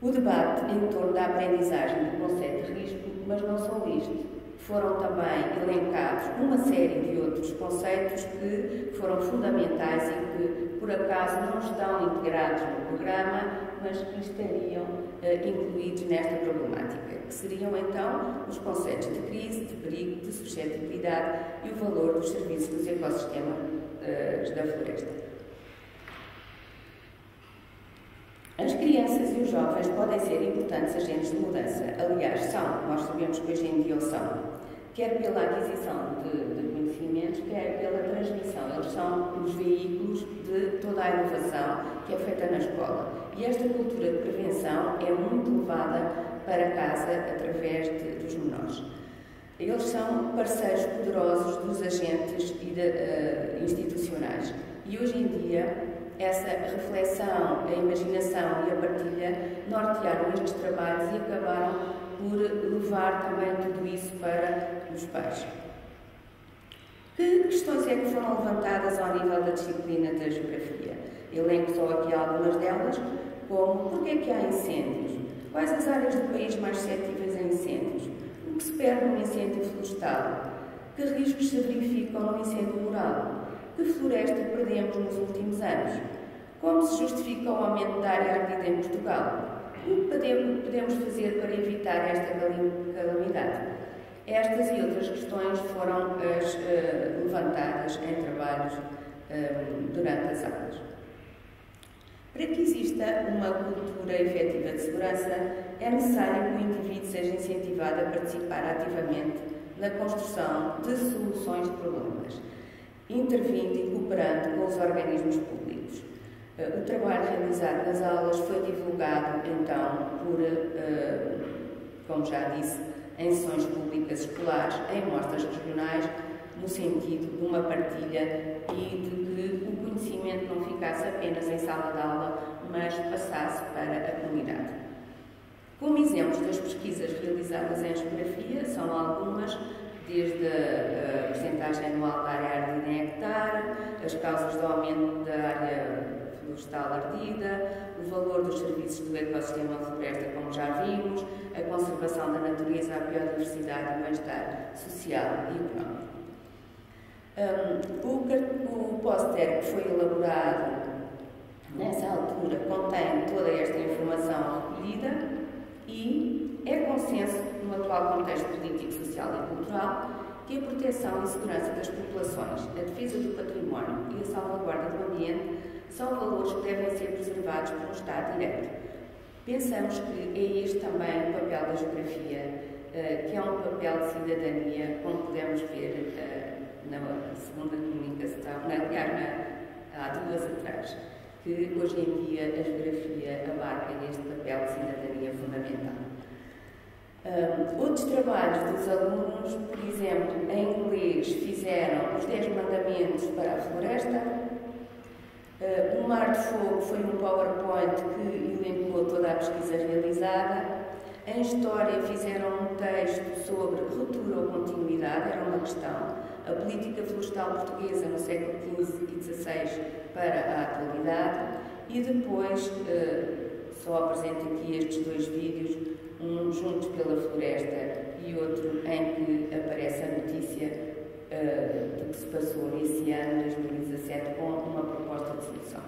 O debate em torno da aprendizagem do conceito de risco, mas não só isto. Foram também elencados uma série de outros conceitos que foram fundamentais e que, por acaso, não estão integrados no programa, mas que estariam incluídos nesta problemática, que seriam, então, os conceitos de crise, de perigo, de suscetibilidade e o valor dos serviços dos ecossistemas da floresta. As crianças e os jovens podem ser importantes agentes de mudança. Aliás, são, nós sabemos que hoje em dia o são, quer pela aquisição de conhecimentos, quer pela transmissão. Eles são os veículos de toda a inovação que é feita na escola. E esta cultura de prevenção é muito levada para casa através dos menores. Eles são parceiros poderosos dos agentes institucionais. E hoje em dia, essa reflexão, a imaginação e a partilha nortearam estes trabalhos e acabaram por levar também tudo isso para os pais. Que questões é que foram levantadas ao nível da disciplina da geografia? Elenco só aqui algumas delas, como porquê é que há incêndios? Quais as áreas do país mais suscetíveis a incêndios? O que se perde num incêndio florestal? Que riscos se verificam num incêndio rural? Que floresta perdemos nos últimos anos? Como se justifica o aumento da área ardida em Portugal? O que podemos fazer para evitar esta calamidade? Estas e outras questões foram levantadas em trabalhos durante as aulas. Para que exista uma cultura efetiva de segurança, é necessário que o indivíduo seja incentivado a participar ativamente na construção de soluções de problemas, intervindo e cooperando com os organismos públicos. O trabalho realizado nas aulas foi divulgado, então, como já disse, em sessões públicas escolares, em mostras regionais, no sentido de uma partilha e de que o conhecimento não ficasse apenas em sala de aula, mas passasse para a comunidade. Como exemplos das pesquisas realizadas em geografia, são algumas, desde a percentagem anual da área ardida em hectare, as causas do aumento da área florestal ardida, o valor dos serviços do ecossistema floresta, como já vimos, a conservação da natureza, a biodiversidade e o bem-estar social e económico. O póster que foi elaborado nessa altura contém toda esta informação recolhida e é consenso, no atual contexto político, social e cultural, que a proteção e segurança das populações, a defesa do património e a salvaguarda do ambiente são valores que devem ser preservados por um Estado direito. Pensamos que é este também o papel da geografia, que é um papel de cidadania, como podemos ver na segunda comunicação, há duas atrás, que hoje em dia a geografia abarca este papel de cidadania fundamental. Outros trabalhos dos alunos, por exemplo, em inglês, fizeram os 10 mandamentos para a floresta. O Mar de Fogo foi um PowerPoint que elencou toda a pesquisa realizada. Em História fizeram um texto sobre ruptura ou continuidade, era uma questão, a política florestal portuguesa no século XV e XVI para a atualidade. E depois, só apresento aqui estes dois vídeos, um Juntos pela Floresta e outro em que aparece a notícia do que se passou nesse ano, 2017, com uma proposta de solução.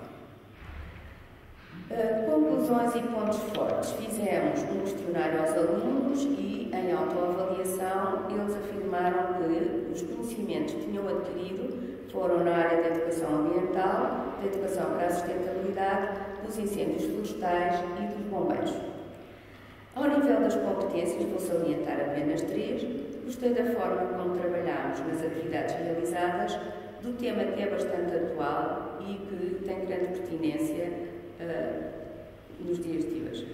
Conclusões e pontos fortes. Fizemos um questionário aos alunos e, em autoavaliação, eles afirmaram que os conhecimentos que tinham adquirido foram na área da educação ambiental, da educação para a sustentabilidade, dos incêndios florestais e dos bombeiros. Ao nível das competências, vou salientar apenas 3. Gostei da forma como trabalhámos nas atividades realizadas, do tema que é bastante atual e que tem grande pertinência nos dias de hoje.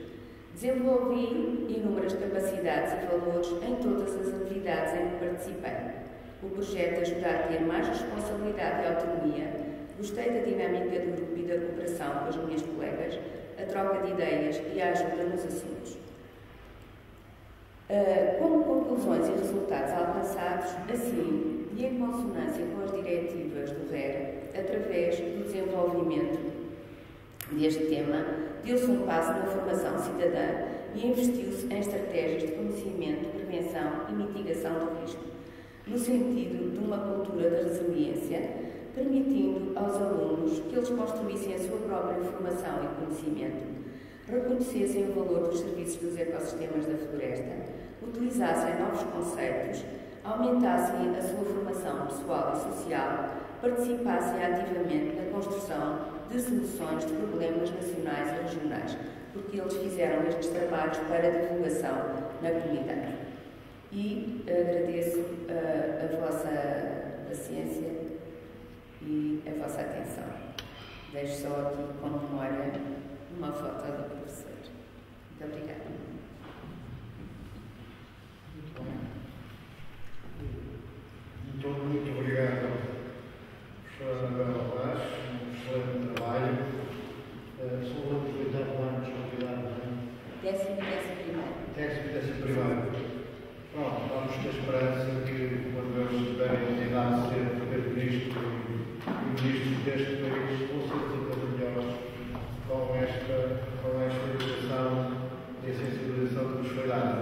Desenvolvi inúmeras capacidades e valores em todas as atividades em que participei. O projeto ajuda a ter mais responsabilidade e autonomia. Gostei da dinâmica do grupo e da cooperação com as minhas colegas, a troca de ideias e a ajuda nos assuntos. Como conclusões e resultados alcançados, assim, e em consonância com as diretivas do RER, através do desenvolvimento deste tema, deu-se um passo na formação cidadã e investiu-se em estratégias de conhecimento, prevenção e mitigação do risco, no sentido de uma cultura da resiliência, permitindo aos alunos que eles construíssem a sua própria formação e conhecimento, reconhecessem o valor dos serviços dos ecossistemas da floresta, utilizassem novos conceitos, aumentassem a sua formação pessoal e social, participassem ativamente na construção de soluções de problemas nacionais e regionais, porque eles fizeram estes trabalhos para divulgação na comunidade. E agradeço a vossa paciência e a vossa atenção. Deixo só aqui como memória uma foto do professor. Muito obrigada. Muito obrigado, professora Anabela Vaz, um excelente trabalho. São os 8 anos convidados, Décimo primeiro. Pronto, vamos ter esperança que, quando eles tiverem a oportunidade de ser primeiro-ministro e ministro deste país, vão ser sempre melhores com esta educação e a sensibilização que nos foi dada.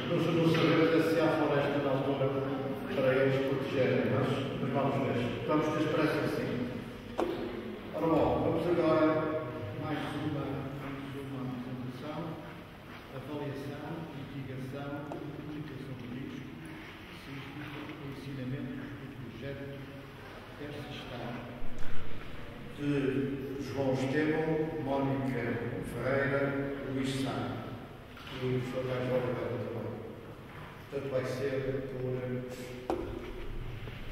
Não sabemos se há floresta na altura para eles protegerem, mas vamos ver. Vamos ter esperança que sim. Ora bom, vamos agora mais uma apresentação, avaliação, mitigação e comunicação de risco, sísmico e ensinamento do projeto Terça Estado. de João Estevão, Mónica Ferreira, Luís Sá e o professor mais Oliveira também. Portanto, vai ser por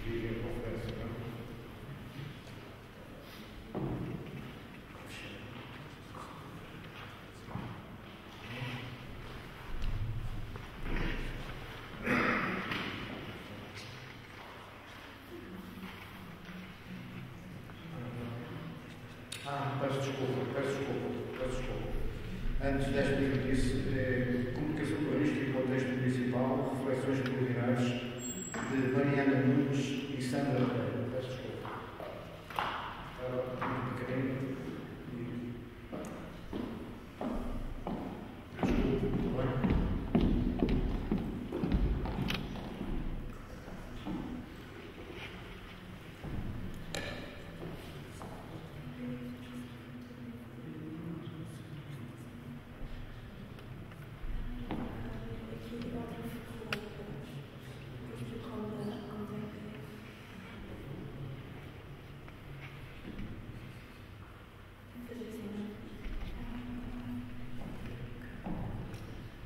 videoconferência, não? Peço desculpa. Antes desta disse comunicação com risco e contexto municipal, reflexões preliminares de Mariana Nunes e Sandra Ribeiro. Peço desculpa. Estava muito pequenino. Desculpa, tudo bem?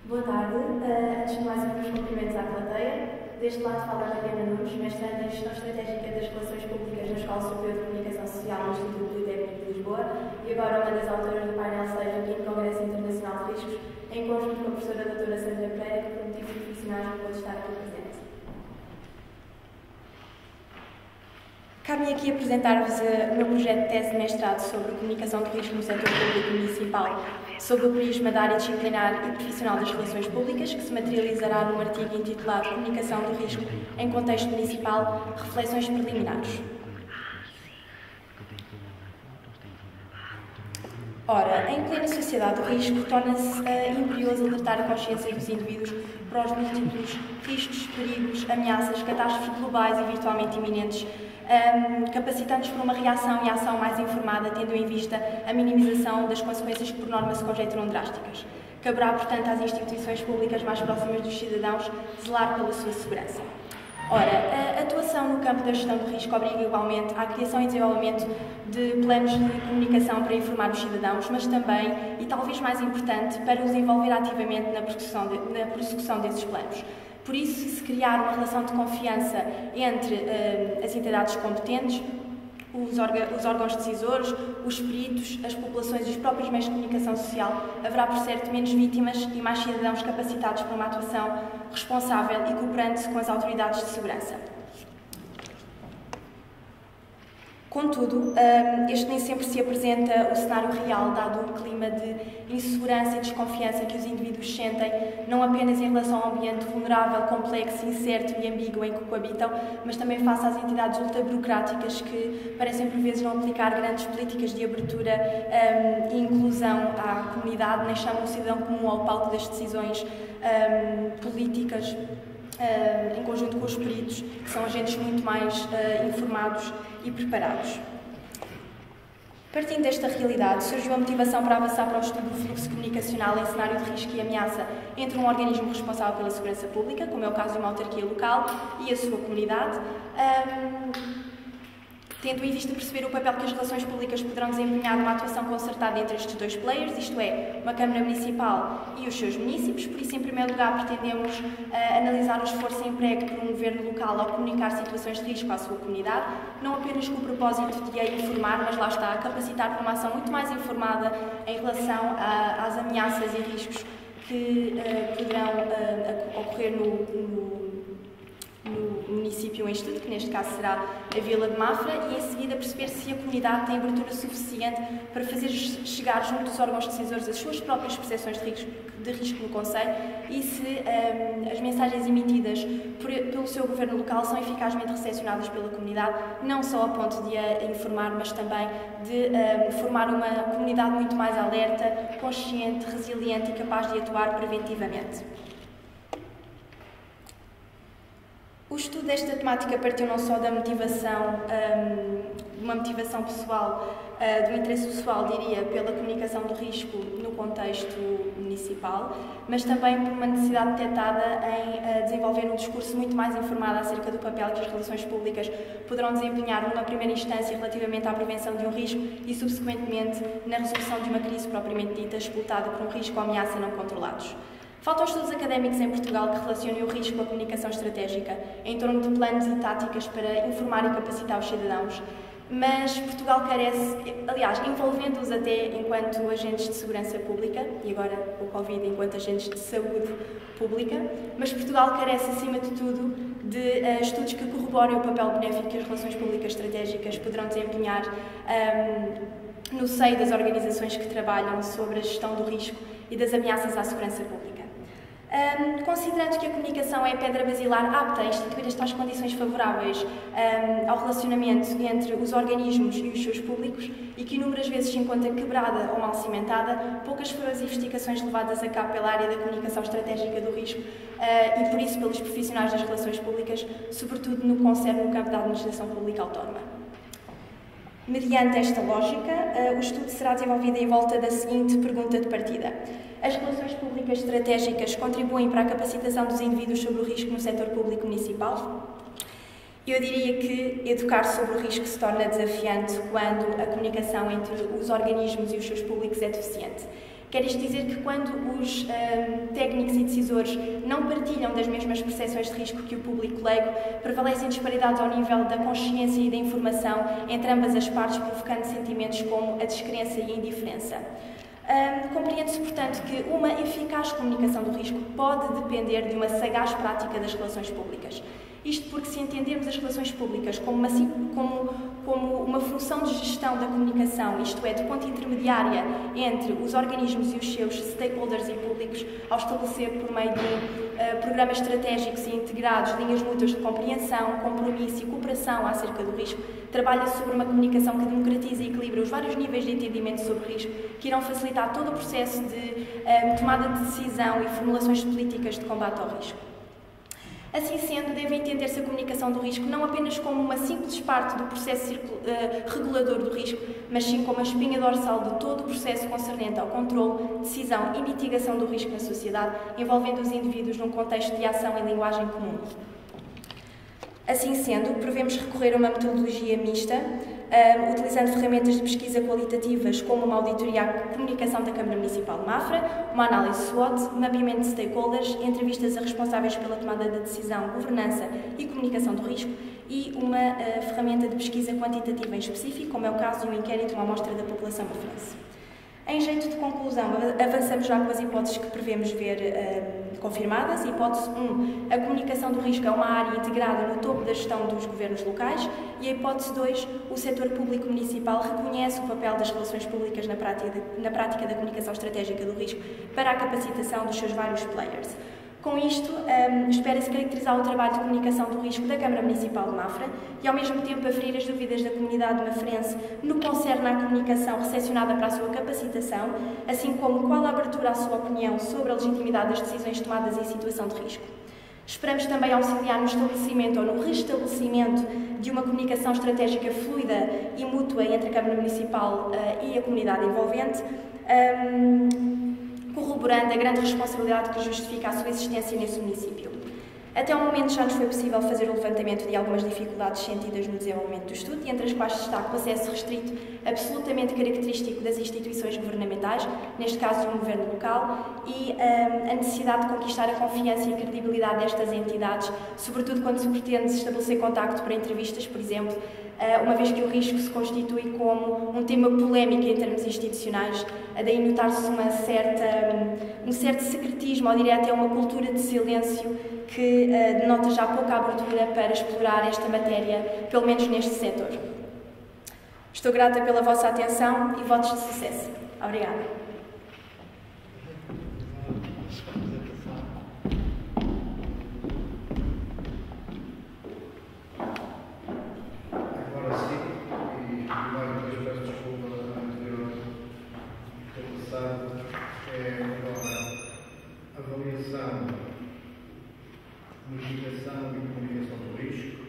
Boa tarde. Antes de mais, meus cumprimentos à plateia. Deste lado fala a Mariana Nunes, mestranda em Gestão Estratégica das Relações Públicas na Escola Superior de Comunicação Social do Instituto Politécnico de Lisboa e agora uma das autoras do painel 6 aqui no Congresso Internacional de Riscos, em conjunto com a professora doutora Sandra Pereira, que por motivos profissionais não pode estar aqui presente. Cabe-me aqui apresentar-vos o meu projeto de tese de mestrado sobre comunicação de risco no setor público municipal, sob o prisma da área disciplinar e profissional das relações públicas, que se materializará num artigo intitulado Comunicação de risco em contexto municipal, reflexões preliminares. Ora, em plena sociedade do risco, torna-se imperioso alertar a consciência dos indivíduos para os múltiplos riscos, perigos, ameaças, catástrofes globais e virtualmente iminentes, capacitando-nos para uma reação e ação mais informada, tendo em vista a minimização das consequências que por norma se conjecturam drásticas. Caberá, portanto, às instituições públicas mais próximas dos cidadãos zelar pela sua segurança. Ora, a atuação no campo da gestão do risco obriga igualmente à criação e desenvolvimento de planos de comunicação para informar os cidadãos, mas também, e talvez mais importante, para os envolver ativamente na prossecução desses planos. Por isso, se criar uma relação de confiança entre as entidades competentes, os órgãos decisores, os peritos, as populações e os próprios meios de comunicação social, haverá, por certo, menos vítimas e mais cidadãos capacitados para uma atuação responsável e cooperante com as autoridades de segurança. Contudo, este nem sempre se apresenta o cenário real, dado o clima de insegurança e desconfiança que os indivíduos sentem, não apenas em relação ao ambiente vulnerável, complexo, incerto e ambíguo em que coabitam, mas também face às entidades ultraburocráticas que parecem por vezes não aplicar grandes políticas de abertura e inclusão à comunidade, nem chamam o cidadão comum ao palco das decisões políticas, em conjunto com os peritos, que são agentes muito mais informados e preparados. Partindo desta realidade, surgiu a motivação para avançar para o estudo do fluxo comunicacional em cenário de risco e ameaça entre um organismo responsável pela segurança pública, como é o caso de uma autarquia local, e a sua comunidade, tendo em vista perceber o papel que as relações públicas poderão desempenhar numa atuação concertada entre estes dois players, isto é, uma Câmara Municipal e os seus municípios. Por isso, em primeiro lugar, pretendemos analisar o esforço empregue por um governo local ao comunicar situações de risco à sua comunidade, não apenas com o propósito de a informar, mas lá está, a capacitar para uma ação muito mais informada em relação às ameaças e riscos que poderão ocorrer no município em estudo, que neste caso será a Vila de Mafra, e em seguida perceber se a comunidade tem abertura suficiente para fazer chegar junto dos órgãos decisores as suas próprias percepções de risco no Conselho e se as mensagens emitidas pelo seu governo local são eficazmente recepcionadas pela comunidade, não só a ponto de a informar, mas também de formar uma comunidade muito mais alerta, consciente, resiliente e capaz de atuar preventivamente. O estudo desta temática partiu não só da motivação uma motivação pessoal, do interesse pessoal, diria, pela comunicação do risco no contexto municipal, mas também por uma necessidade detectada em desenvolver um discurso muito mais informado acerca do papel que as relações públicas poderão desempenhar numa primeira instância relativamente à prevenção de um risco e, subsequentemente, na resolução de uma crise propriamente dita, explotada por um risco ou ameaça não controlados. Faltam estudos académicos em Portugal que relacionem o risco com a comunicação estratégica, em torno de planos e táticas para informar e capacitar os cidadãos, mas Portugal carece, aliás, envolvendo-os até enquanto agentes de segurança pública, e agora o Covid enquanto agentes de saúde pública, mas Portugal carece, acima de tudo, de estudos que corroborem o papel benéfico que as relações públicas estratégicas poderão desempenhar no seio das organizações que trabalham sobre a gestão do risco e das ameaças à segurança pública. Considerando que a comunicação é a pedra basilar apta a instituir estas condições favoráveis ao relacionamento entre os organismos e os seus públicos e que inúmeras vezes se encontra quebrada ou mal cimentada, poucas foram as investigações levadas a cabo pela área da comunicação estratégica do risco e, por isso, pelos profissionais das relações públicas, sobretudo no que concerne no campo da administração pública autónoma. Mediante esta lógica, o estudo será desenvolvido em volta da seguinte pergunta de partida. As relações públicas estratégicas contribuem para a capacitação dos indivíduos sobre o risco no setor público municipal? Eu diria que educar sobre o risco se torna desafiante quando a comunicação entre os organismos e os seus públicos é deficiente. Quer isto dizer que quando os técnicos e decisores não partilham das mesmas percepções de risco que o público leigo, prevalecem disparidades ao nível da consciência e da informação entre ambas as partes, provocando sentimentos como a descrença e a indiferença. Compreende-se, portanto, que uma eficaz comunicação do risco pode depender de uma sagaz prática das relações públicas. Isto porque, se entendermos as relações públicas como uma função de gestão da comunicação, isto é, de ponte intermediária entre os organismos e os seus stakeholders e públicos, ao estabelecer por meio de programas estratégicos e integrados linhas mútuas de compreensão, compromisso e cooperação acerca do risco, trabalha sobre uma comunicação que democratiza e equilibra os vários níveis de entendimento sobre risco, que irão facilitar todo o processo de tomada de decisão e formulações de políticas de combate ao risco. Assim sendo, deve entender-se a comunicação do risco não apenas como uma simples parte do processo regulador do risco, mas sim como a espinha dorsal de todo o processo concernente ao controle, decisão e mitigação do risco na sociedade, envolvendo os indivíduos num contexto de ação em linguagem comum. Assim sendo, prevemos recorrer a uma metodologia mista, utilizando ferramentas de pesquisa qualitativas como uma auditoria à comunicação da Câmara Municipal de Mafra, uma análise SWOT, mapeamento de stakeholders, entrevistas a responsáveis pela tomada de decisão, governança e comunicação do risco e uma ferramenta de pesquisa quantitativa em específico, como é o caso de um inquérito a uma amostra da população mafrense. Em jeito de conclusão, avançamos já com as hipóteses que prevemos ver confirmadas. Hipótese 1, a comunicação do risco é uma área integrada no topo da gestão dos governos locais. E a hipótese 2, o setor público municipal reconhece o papel das relações públicas na prática da comunicação estratégica do risco para a capacitação dos seus vários players. Com isto, espera-se caracterizar o trabalho de comunicação do risco da Câmara Municipal de Mafra e, ao mesmo tempo, aferir as dúvidas da comunidade mafrense no que concerne à comunicação recepcionada para a sua capacitação, assim como qual a abertura à sua opinião sobre a legitimidade das decisões tomadas em situação de risco. Esperamos também auxiliar no estabelecimento ou no restabelecimento de uma comunicação estratégica fluida e mútua entre a Câmara Municipal e a comunidade envolvente, corroborando a grande responsabilidade que justifica a sua existência nesse município. Até ao momento já nos foi possível fazer o levantamento de algumas dificuldades sentidas no desenvolvimento do estudo, entre as quais destaca o acesso restrito, absolutamente característico das instituições governamentais, neste caso de um governo local, e a necessidade de conquistar a confiança e a credibilidade destas entidades, sobretudo quando se pretende estabelecer contacto para entrevistas, por exemplo, uma vez que o risco se constitui como um tema polémico em termos institucionais, daí notar-se um certo secretismo, ou diria até uma cultura de silêncio, que denota já pouca abertura para explorar esta matéria, pelo menos neste setor. Estou grata pela vossa atenção e votos de sucesso. Obrigada. Mitigação e comunicação do risco,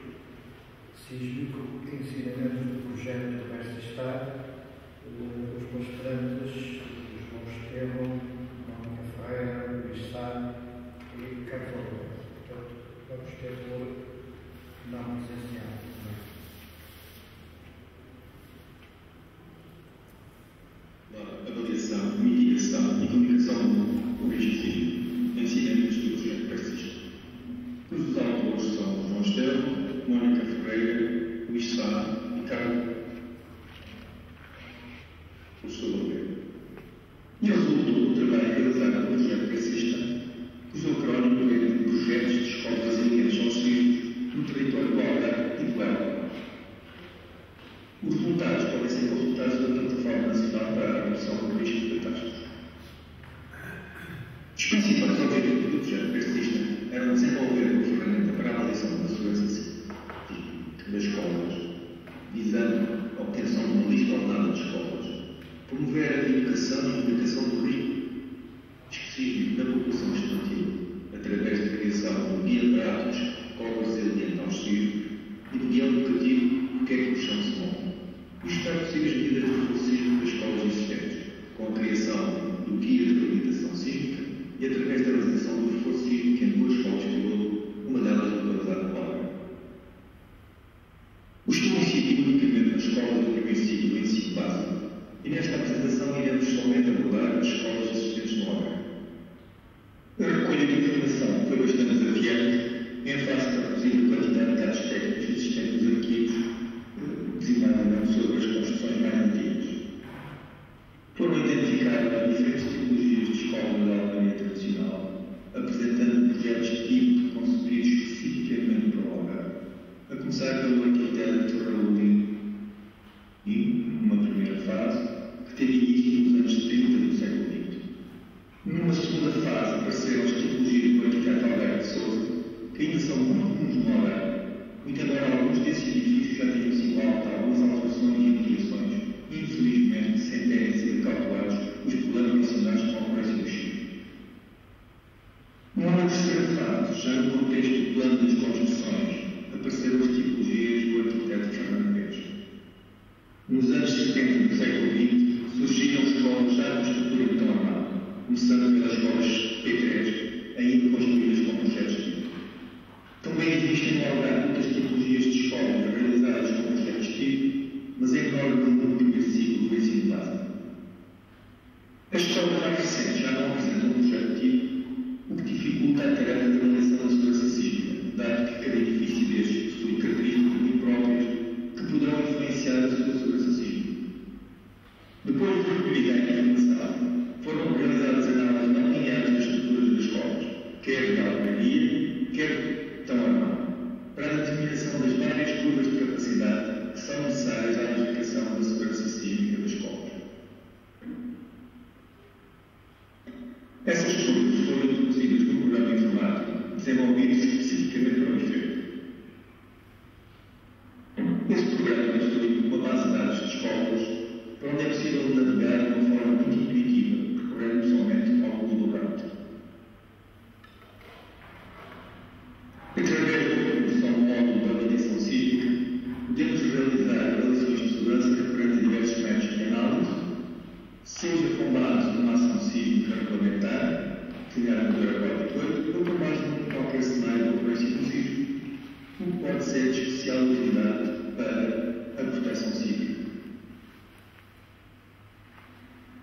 sismico que ensinamentos do projeto do Mestre está, os palestrantes, os João Estevam, Mónica Ferreira, Luís Sá e Carlos Alberto. Portanto, vamos ter por não presencial. Avaliação, mitigação e comunicação do risco civil, ensinamentos do projeto persiste. Os autores são João Estevam, Mónica Ferreira, Luís Sá e Carlos. E resultou do trabalho realizado no projeto persista, cujo acrónimo é de Projetos de Escolas Resilientes aos Riscos no território do Algarve e do Guarda. Os resultados podem ser consultados na Plataforma Nacional para a Redução do Risco de Catástrofes. Os principais objetivos do projeto persista eram desenvolver uma ferramenta para a avaliação da segurança das escolas, visando a obtenção de uma lista ordenada de escolas, promover a educação e comunicação do risco específico da população estudantil, através da criação de guia práticos como resiliente aos riscos e do guia educativo o que é que o chão se move. Isto está possíveis medidas de reforço sísmico das escolas existentes, com a criação do guia de reabilitação sísmica e através da realização do reforço sísmico em 2 escolas piloto, uma delas localizada no Algarve. O estudo incide unicamente na escola do primeiro ciclo do ensino básico, e nesta apresentação iremos somente abordar as escolas existentes no Algarve. A recolha de informação foi bastante desafiante em face da reduzida quantidade de dados técnicos existentes nos arquivos, designadamente sobre as construções mais antigas. Foram identificadas diferentes tipologias de escola da Alemanha tradicional, apresentando projetos de tipo concebidos especificamente para o Algarve, a começar pelo arquiteto Raul e, numa primeira fase, que teve início nos anos 30 do século XX. Numa segunda fase, apareceram as tipologias do arquiteto Alberto de Souza, que ainda são muito comuns no Algarve, muito embora alguns desses edifícios já tenham sido alvo a algumas alterações e ampliações, e infelizmente sem terem sido calculados os problemas relacionados com a ocorrência do Chile. Numa terceira fase, já no contexto do plano das construções, apareceram as tipologias do arquiteto Fernando Pérez. Nos anos 70 do século XX, surgiram escolas já com estrutura de beton armado, começando pelas escolas P3, ainda construídas com projetos de tipo. Também existem no Algarve muitas tipologias de escolas realizadas com projetos de tipo, mas em menor número no primeiro ciclo do ensino básico. As escolas mais recentes já não apresentam um projeto de tipo, o que dificulta a tarefa de avaliação da segurança sísmica, dado que cada edifício destes possui características muito próprias que poderão influenciar a sua segurança sísmica. Depois de recolher a informação, foram realizadas análises não lineares das estruturas das escolas, quer de alvenaria, quer de tão armado, para a determinação das várias curvas de capacidade que são necessárias à verificação da segurança sísmica das escolas. Essas curvas foram introduzidas no programa informático desenvolvido especificamente para o efeito. Esse programa instrui uma base de dados de escolas para onde é possível navegar de uma forma muito intuitiva, percorrendo somente ao Google Earth. Através da produção do módulo de avaliação sísmica, podemos realizar avaliações de segurança recorrendo a diversos métodos de análise, seja com base numa ação sísmica regulamentar, desenhada pelo Aeroporto 8, ou com base em qualquer cenário de ocorrência do sismo, o que pode ser de especial utilidade para a proteção civil.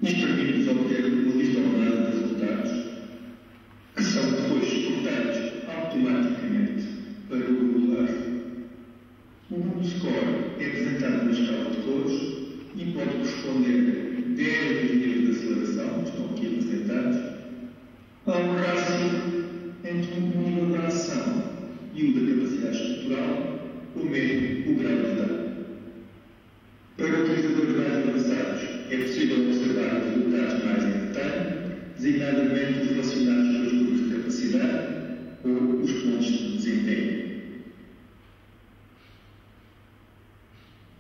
Isto permite-nos obter uma lista ordenada de resultados que são depois exportados automaticamente para o Google Earth. O Google Score é apresentado numa escala de cores e pode corresponder desde os níveis de aceleração, que estão aqui apresentados, a um rácio entre o nível da ação e o da capacidade estrutural, ou mesmo o grau de dano. Para utilizadores mais avançados, é possível observar os resultados mais em detalhe, designadamente os relacionados com as curvas de capacidade ou os pontos de desempenho.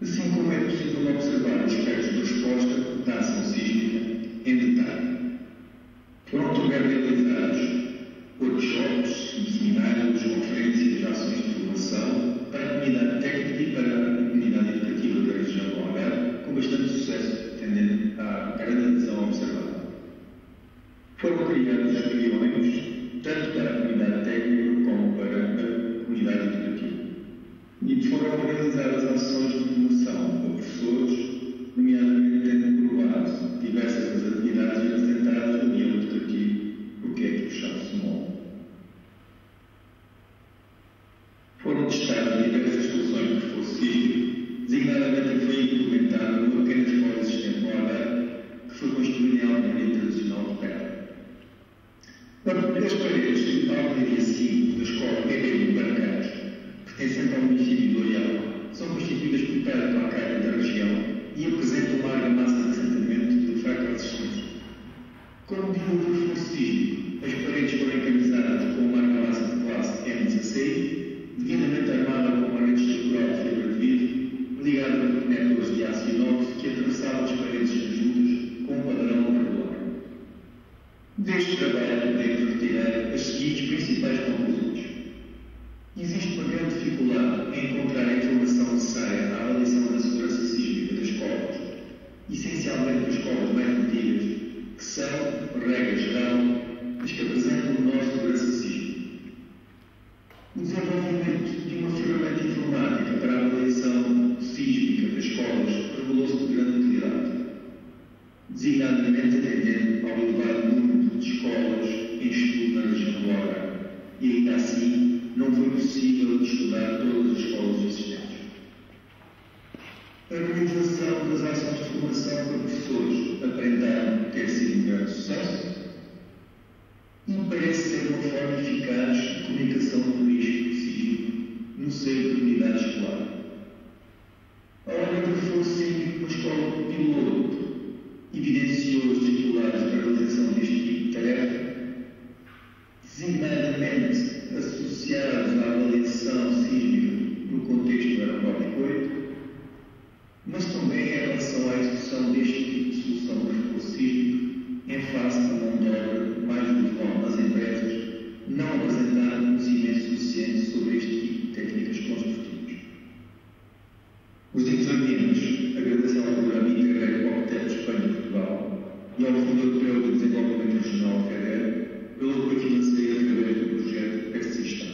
Assim como é possível observar os aspectos de resposta da ação sísmica em detalhe. Foram também realizados workshops, seminários, conferências, ações de formação para a comunidade técnica e para a comunidade ligado a conectores de aço inox que atravessavam as paredes enxutas com um padrão regular. Deste trabalho podemos retirar as seguintes principais conclusões. Existe uma grande dificuldade em encontrar a informação necessária à avaliação da segurança sísmica das escolas, essencialmente das escolas mais antigas, que são, por regra geral, as que apresentam menor segurança sísmica. O desenvolvimento de uma ferramenta informática para a avaliação sísmica das escolas revelou-se de grande utilidade, designadamente atendendo ao elevado número de escolas em estudo na região do Algarve, e ainda assim não foi possível estudar todas as escolas existentes. A realização das ações de formação para professores aparentaram ter sido um grande sucesso e parece ser uma forma eficaz de comunicação do risco sísmico no seio da comunidade escolar. A ordem do reforço sísmico uma escola piloto evidenciou as dificuldades para a realização deste tipo de tarefa, designadamente associados à avaliação sísmica no contexto do aeroporto 8, mas também em relação à execução deste tipo de solução de reforço sísmico em face da mão de obra mais usual nas empresas, não apresentaram conhecimento suficiente sobre este tipo de técnicas construtivas. Os intervenientes agradecem ao Programa Integrado para o Arquiteto de Espanha e Portugal e ao Fundo Europeu de Desenvolvimento Regional FEDER pelo apoio financeiro através do projeto Persistent.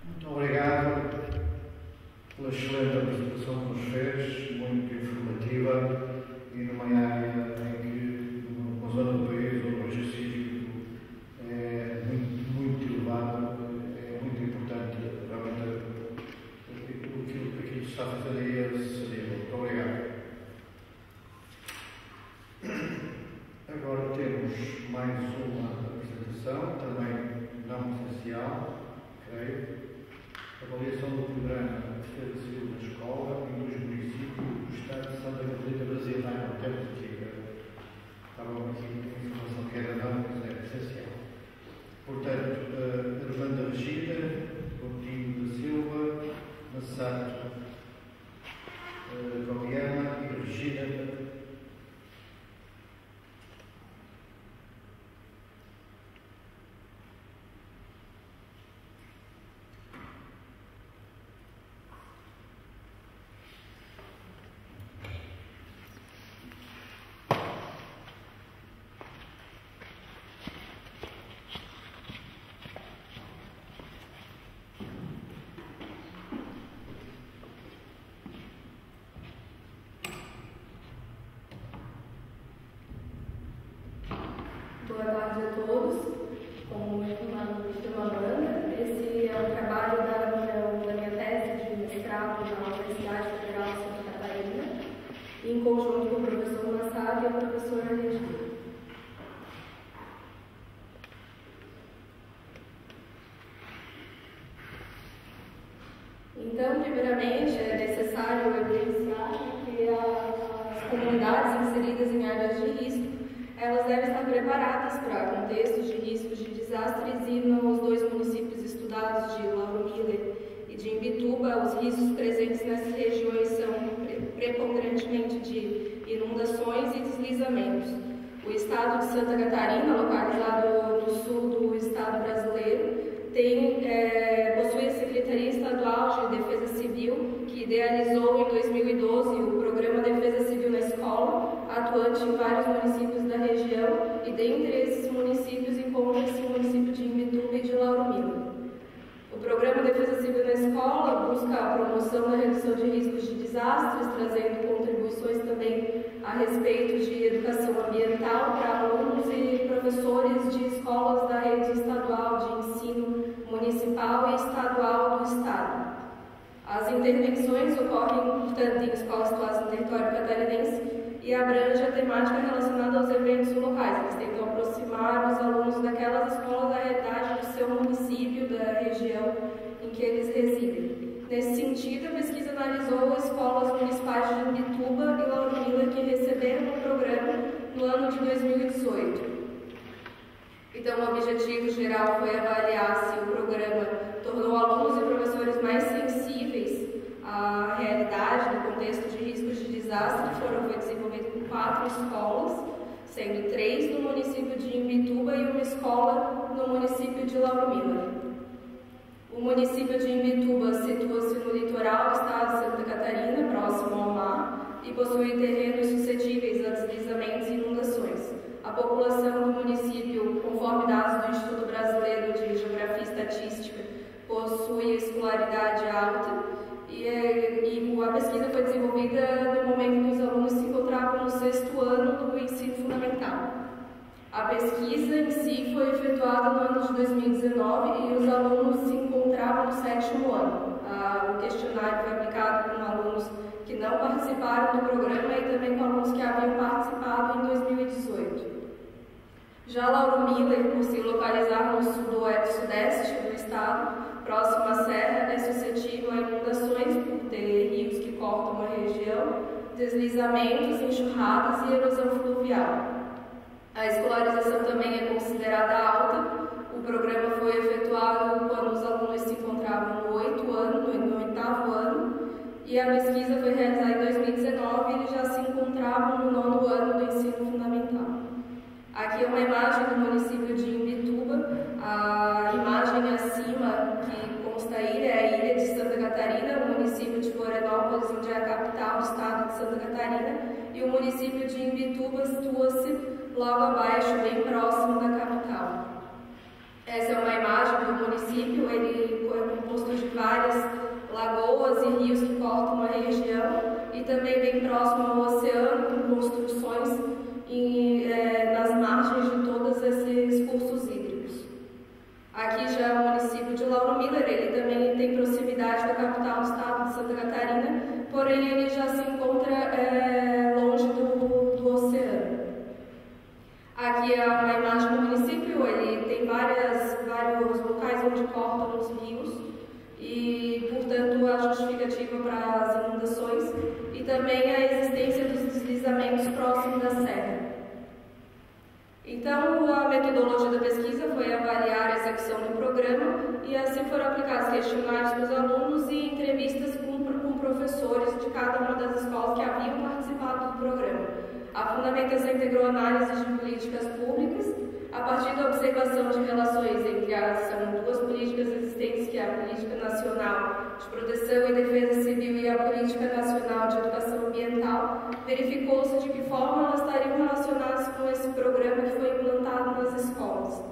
Muito obrigado pela excelente apresentação que nos fez, muito informativa e numa área em que, numa zona do país onde o risco sísmico é muito elevado, é muito importante realmente aquilo que se está a fazer aí a esse nível. Muito obrigado. Agora temos mais uma apresentação, também não essencial, creio. Avaliação do programa de defesa civil da escola em 2 municípios do estado de Santa Catarina brasileira. Temos aqui, estava aqui a informação que era não, mas é essencial. Portanto, Armanda Regina, Coutinho da Silva, Massato Cobiana e Regina. Boa tarde a todos. Como informado pela Amanda, esse é o trabalho da minha tese de mestrado na Universidade Federal de Santa Catarina, em conjunto com o professor Massado e a professora Regina. Então, primeiramente, é necessário evidenciar que as comunidades inseridas em áreas de risco elas devem estar preparadas para contextos de riscos de desastres e nos 2 municípios estudados de Lauro Miller e de Imbituba, os riscos presentes nessas regiões são preponderantemente de inundações e deslizamentos. O estado de Santa Catarina, localizado no sul do estado brasileiro, possui a Secretaria Estadual de Defesa Civil, que idealizou em 2012 o Programa Defesa Civil na Escola, atuante em vários municípios da região, e dentre esses municípios encontra-se o município de Imbituba e de Lauro Miller. O Programa Defesa Civil na Escola busca a promoção da redução de riscos de desastres, trazendo contribuições também a respeito de educação ambiental para alunos e professores de escolas da rede estadual de ensino municipal e estadual do estado. As intervenções ocorrem, portanto, em escolas situadas no território catarinense e abrange a temática relacionada aos eventos locais. Eles tentam aproximar os alunos daquelas escolas da realidade do seu município, da região em que eles residem. Nesse sentido, a pesquisa analisou escolas municipais de Imbituba e Lauro Miller no ano de 2018. Então, o objetivo geral foi avaliar se o programa tornou alunos e professores mais sensíveis à realidade do contexto de riscos de desastre. Foi desenvolvido com 4 escolas, sendo 3 no município de Imbituba e uma escola no município de Lauro Miller. O município de Imbituba situa-se no litoral do estado de Santa Catarina, próximo ao mar, e possui terrenos suscetíveis a deslizamentos e inundações. A população do município, conforme dados do Instituto Brasileiro de Geografia e Estatística, possui escolaridade alta e a pesquisa foi desenvolvida no momento em que os alunos se encontravam no 6º ano do ensino fundamental. A pesquisa em si foi efetuada no ano de 2019 e os alunos se encontravam no 7º ano. O questionário foi aplicado com alunos que não participaram do programa e também com alunos que haviam participado em 2018. Já Lauro Miller, por se localizar no sudeste do estado, próximo à serra, é suscetível a inundações por ter rios que cortam a região, deslizamentos, enxurradas e erosão fluvial. A escolarização também é considerada alta. O programa foi efetuado quando os alunos se encontravam no 8º ano, e a pesquisa foi realizada em 2019 e eles já se encontravam no 9º ano do ensino fundamental. Aqui é uma imagem do município de Imbituba. A imagem acima que consta a ilha é a ilha de Santa Catarina, o município de Florianópolis, onde é a capital do estado de Santa Catarina, e o município de Imbituba situa-se logo abaixo, bem próximo da capital. Essa é uma imagem do município. Ele é composto de várias lagoas e rios que cortam a região e também bem próximo ao oceano, com construções nas margens de todos esses cursos hídricos. Aqui já é o município de Lauro Miller. Ele também tem proximidade da capital do estado de Santa Catarina, porém ele já se encontra longe do oceano. Aqui é uma imagem do município. Ele tem vários locais onde cortam os rios e, portanto, a justificativa para as inundações e também a existência dos deslizamentos próximos da serra. Então, a metodologia da pesquisa foi avaliar a execução do programa e assim foram aplicados questionários para os alunos e entrevistas com professores de cada uma das escolas que haviam participado do programa. A fundamentação integrou análises de políticas públicas a partir da observação de relações entre são 2 políticas existentes, que é a Política Nacional de Proteção e Defesa Civil e a Política Nacional de Educação Ambiental. Verificou-se de que forma elas estariam relacionadas com esse programa que foi implantado nas escolas.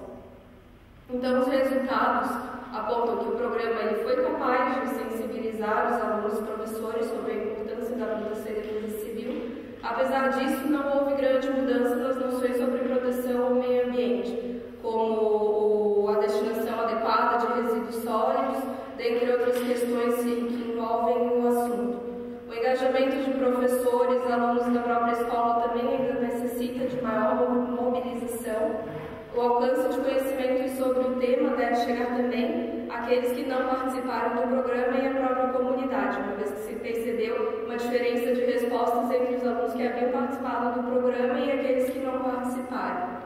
Então, os resultados apontam que o programa ele foi capaz de sensibilizar os alunos e professores sobre a importância da proteção e defesa civil. Apesar disso, não houve grande mudança nas noções sobre proteção ao meio ambiente, como a destinação adequada de resíduos sólidos, dentre outras questões que envolvem o assunto. O engajamento de professores e alunos da própria escola também ainda necessita de maior mobilização. O alcance de conhecimento sobre o tema deve chegar também àqueles que não participaram do programa e à própria comunidade, uma vez que se percebeu uma diferença de respostas entre os alunos que haviam participado do programa e aqueles que não participaram.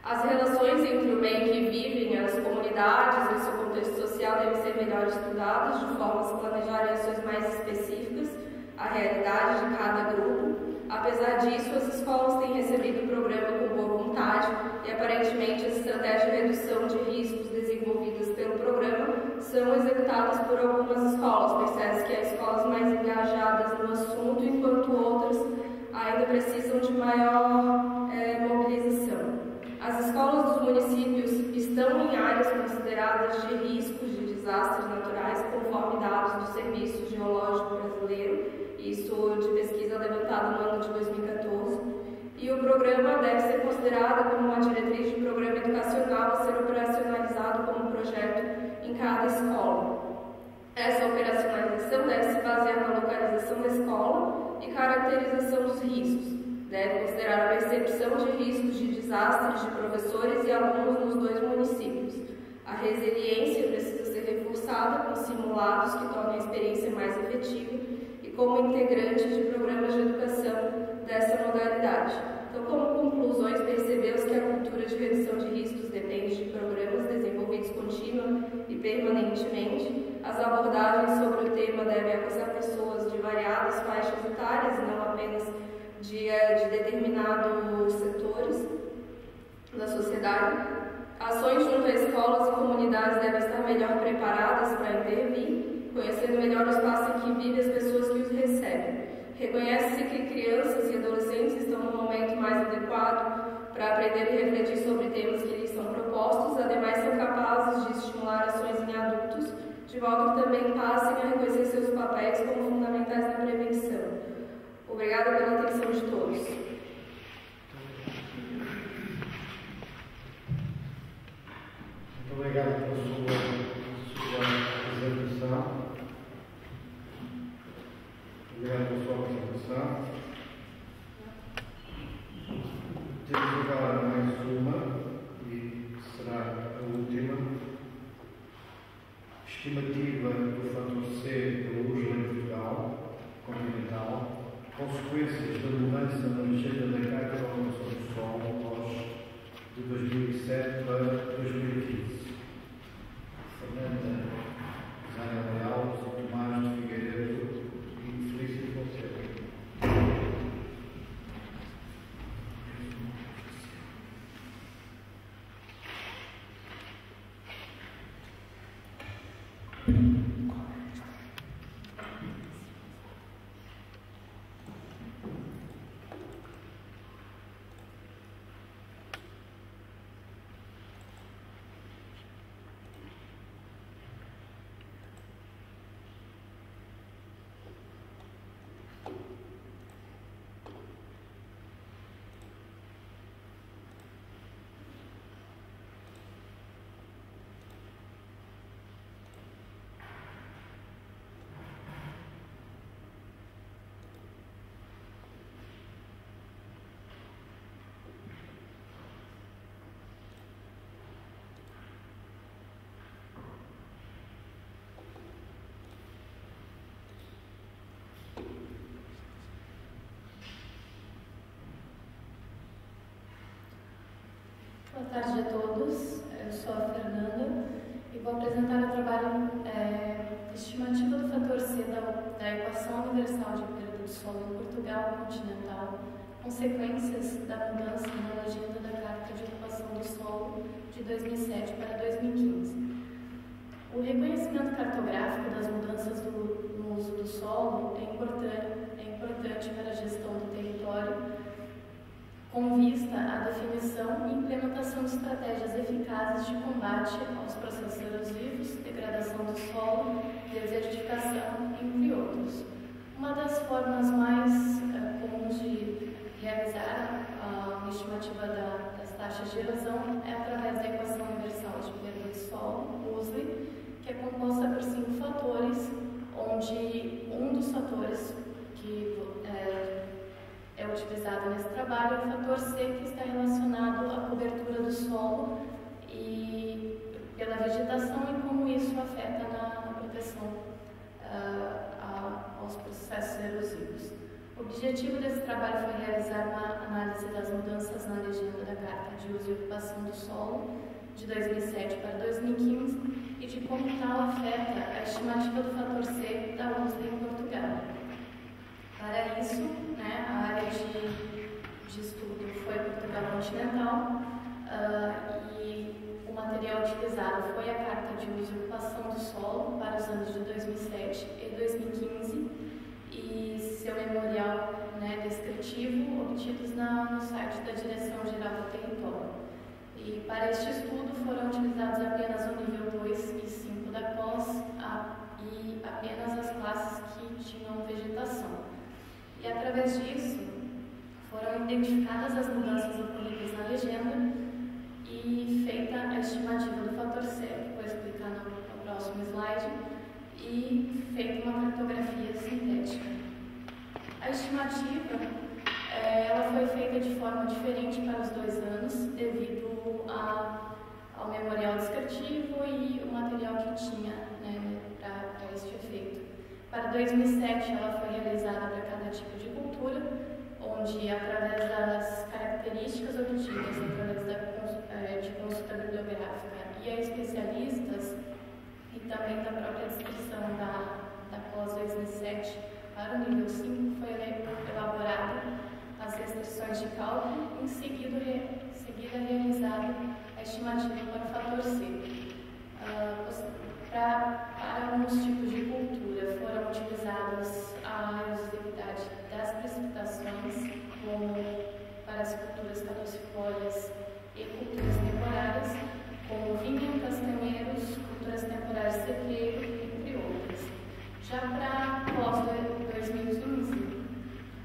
As relações entre o meio que vivem, as comunidades e o seu contexto social devem ser melhor estudadas, de forma a se planejarem ações mais específicas à realidade de cada grupo. Apesar disso, as escolas têm recebido o programa com boa vontade e, aparentemente, as estratégias de redução de riscos desenvolvidas pelo programa são executadas por algumas escolas. Percebe-se que há escolas mais engajadas no assunto, enquanto outras ainda precisam de maior mobilização. As escolas dos municípios estão em áreas consideradas de riscos de desastres naturais, conforme dados do Serviço Geológico Brasileiro, isso de pesquisa levantada no ano de 2014, e o programa deve ser considerado como uma diretriz de programa educacional a ser operacionalizado como projeto em cada escola. Essa operacionalização deve se basear na localização da escola e caracterização dos riscos. Deve considerar a percepção de riscos de desastres de professores e alunos nos 2 municípios. A resiliência precisa ser reforçada com simulados que tornem a experiência mais efetiva e como integrante de programas de educação dessa modalidade. Então, como conclusões, percebeu-se que a cultura de redução de riscos depende de programas desenvolvidos contínua e permanentemente. As abordagens sobre o tema devem alcançar pessoas de variadas faixas etárias e não apenas de determinados setores da sociedade. Ações junto a escolas e comunidades devem estar melhor preparadas para intervir, conhecendo melhor o espaço em que vivem as pessoas que os recebem. Reconhece-se que crianças e adolescentes estão no momento mais adequado para aprender e refletir sobre temas que lhes são propostos, ademais são capazes de estimular ações em adultos, de modo que também passem a reconhecer seus papéis como fundamentais na prevenção. Obrigada pela atenção de todos. Muito obrigado pela sua apresentação. Obrigado pela sua apresentação. Temos agora mais uma, e será a última. Estimativa do fator C pelo uso em Portugal continental. Consequências da mudança na legenda da Carta de Ordenação do Solo de 2007 para 2015. Fernanda Zana Leal, Tomás de Figueiredo e Felício Fonseca. Boa tarde a todos, eu sou a Fernanda e vou apresentar o trabalho Estimativa do fator C da Equação Universal de Perda do Solo em Portugal continental, consequências da mudança na legenda da Carta de Ocupação do Solo de 2007 para 2015. O reconhecimento cartográfico das mudanças no uso do solo é importante para a gestão do território, com vista à definição e implementação de estratégias eficazes de combate aos processos erosivos, degradação do solo, desertificação, entre outros. Uma das formas mais comuns de realizar a estimativa das taxas de erosão é através da Equação Universal de Perda do Solo, USLE, que é composta por 5 fatores, onde um dos fatores que é utilizado nesse trabalho é o fator C, que está relacionado à cobertura do solo e pela vegetação e como isso afeta na proteção aos processos erosivos. O objetivo desse trabalho foi realizar uma análise das mudanças na legenda da Carta de Uso e Ocupação do Solo de 2007 para 2015 e de como tal afeta a estimativa do fator C da USLE em Portugal. Para isso, a área de estudo foi Portugal continental e o material utilizado foi a Carta de Uso e Ocupação do Solo para os anos de 2007 e 2015 e seu memorial descritivo obtidos no site da Direção-Geral do Território. E para este estudo foram utilizados apenas o nível 2 e 5 da pós e apenas as classes que tinham vegetação. E através disso foram identificadas as mudanças ocorridas na legenda e feita a estimativa do fator C, que vou explicar no próximo slide, e feita uma cartografia sintética. A estimativa ela foi feita de forma diferente para os 2 anos, devido ao memorial descritivo e o material que tinha para este efeito. Para 2007, ela foi realizada para cada tipo de cultura, onde, através das características e também da própria descrição da COS 2007 para o nível 5 foi elaborada as restrições de cálculo, em seguida realizada a estimativa para o fator C. Para alguns tipos de cultura foram utilizados a reduzibilidade das precipitações, como para as culturas caducifólias e culturas temporárias, como vinha, castanheiros, culturas temporárias sequeiro, entre outras. Já para COS 2015,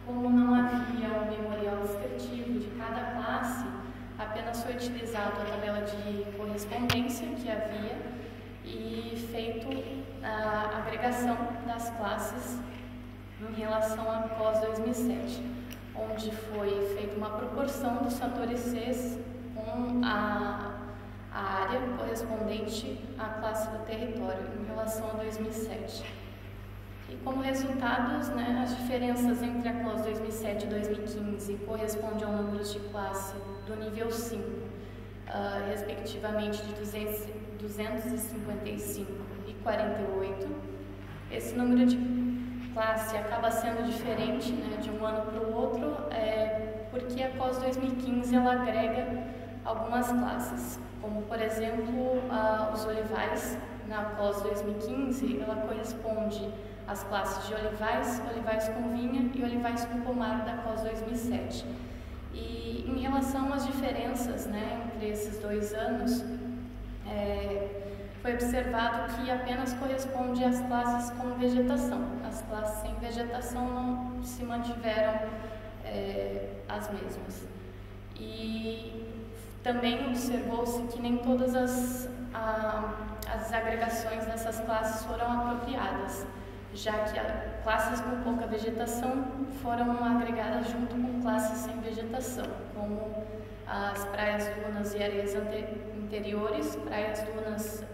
como não havia um memorial descritivo de cada classe, apenas foi utilizado a tabela de correspondência que havia e feito a agregação das classes em relação à COS 2007, onde foi feita uma proporção dos fatores C com a área correspondente à classe do território em relação a 2007. E como resultados, as diferenças entre a COS 2007 e 2015 correspondem ao número de classe do nível 5, respectivamente de 255 e 48. Esse número de classe acaba sendo diferente de um ano para o outro, porque a COS 2015 ela agrega algumas classes, como por exemplo os olivais. Na COS 2015 ela corresponde às classes de olivais, olivais com vinha e olivais com pomar da COS 2007. E em relação às diferenças entre esses 2 anos, foi observado que apenas corresponde às classes com vegetação. As classes sem vegetação não se mantiveram as mesmas. E também observou-se que nem todas as agregações dessas classes foram apropriadas, já que classes com pouca vegetação foram agregadas junto com classes sem vegetação, como as praias, dunas e areias interiores, praias, dunas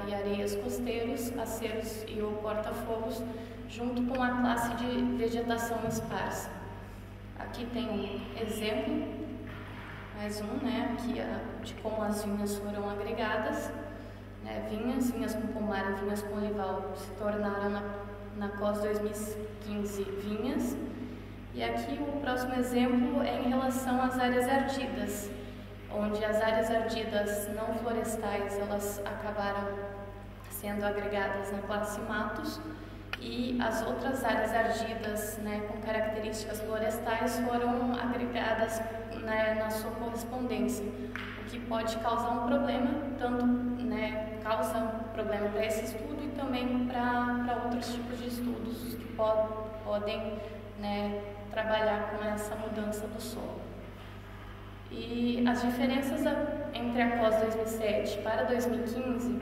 e areias costeiros, aceiros e ou corta-fogos, junto com a classe de vegetação esparsa. Aqui tem um exemplo, mais um, aqui de como as vinhas foram agregadas. Vinhas com pomar e vinhas com olival se tornaram na COS 2015 vinhas. E aqui o próximo exemplo é em relação às áreas ardidas, onde as áreas ardidas não florestais elas acabaram sendo agregadas na classe matos, e as outras áreas ardidas com características florestais foram agregadas na sua correspondência, o que pode causar um problema, tanto causa um problema para esse estudo e também para outros tipos de estudos que podem trabalhar com essa mudança do solo. E as diferenças entre a COS 2007 para 2015,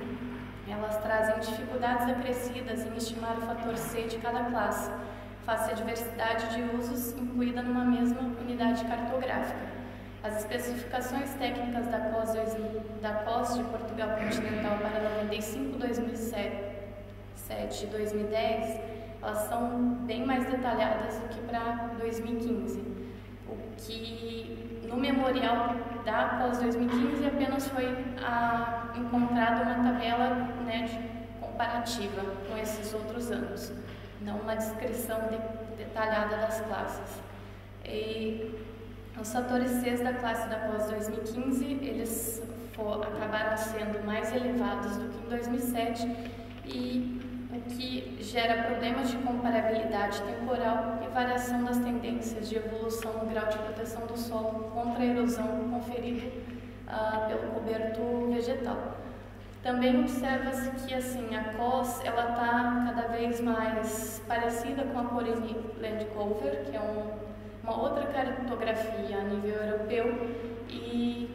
elas trazem dificuldades acrescidas em estimar o fator C de cada classe, face à diversidade de usos incluída numa mesma unidade cartográfica. As especificações técnicas da COS de Portugal Continental para 95, 2007 e 2010, elas são bem mais detalhadas do que para 2015, o que no memorial da COS 2015 apenas foi encontrada uma tabela comparativa com esses outros anos, não uma descrição detalhada das classes. E os fatores C da classe da COS 2015, eles acabaram sendo mais elevados do que em 2007, e o que gera problemas de comparabilidade temporal e variação das tendências de evolução no grau de proteção do solo contra a erosão conferido pelo coberto vegetal. Também observa-se que a COS está cada vez mais parecida com a Corine Land Cover, que é uma outra cartografia a nível europeu, e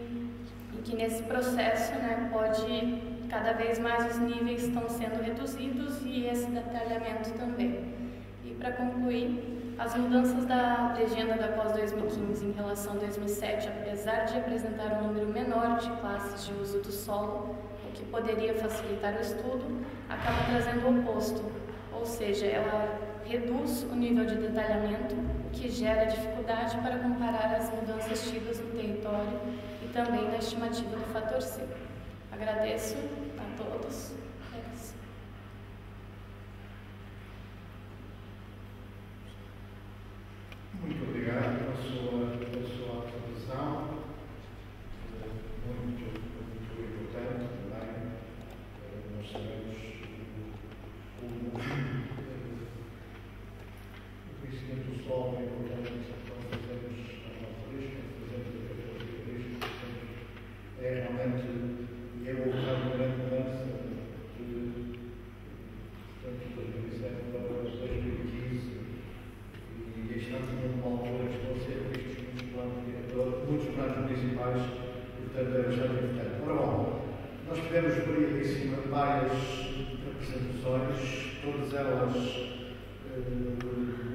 que nesse processo pode cada vez mais os níveis estão sendo reduzidos e esse detalhamento também. E para concluir, as mudanças da legenda da COS 2015 em relação a 2007, apesar de apresentar um número menor de classes de uso do solo, o que poderia facilitar o estudo, acaba trazendo o oposto, ou seja, ela reduz o nível de detalhamento, o que gera dificuldade para comparar as mudanças tidas no território e também na estimativa do fator C. Agradeço a todos. municipais e, portanto, é bastante importante. Ora bom, nós tivemos por aí em cima várias apresentações, todas elas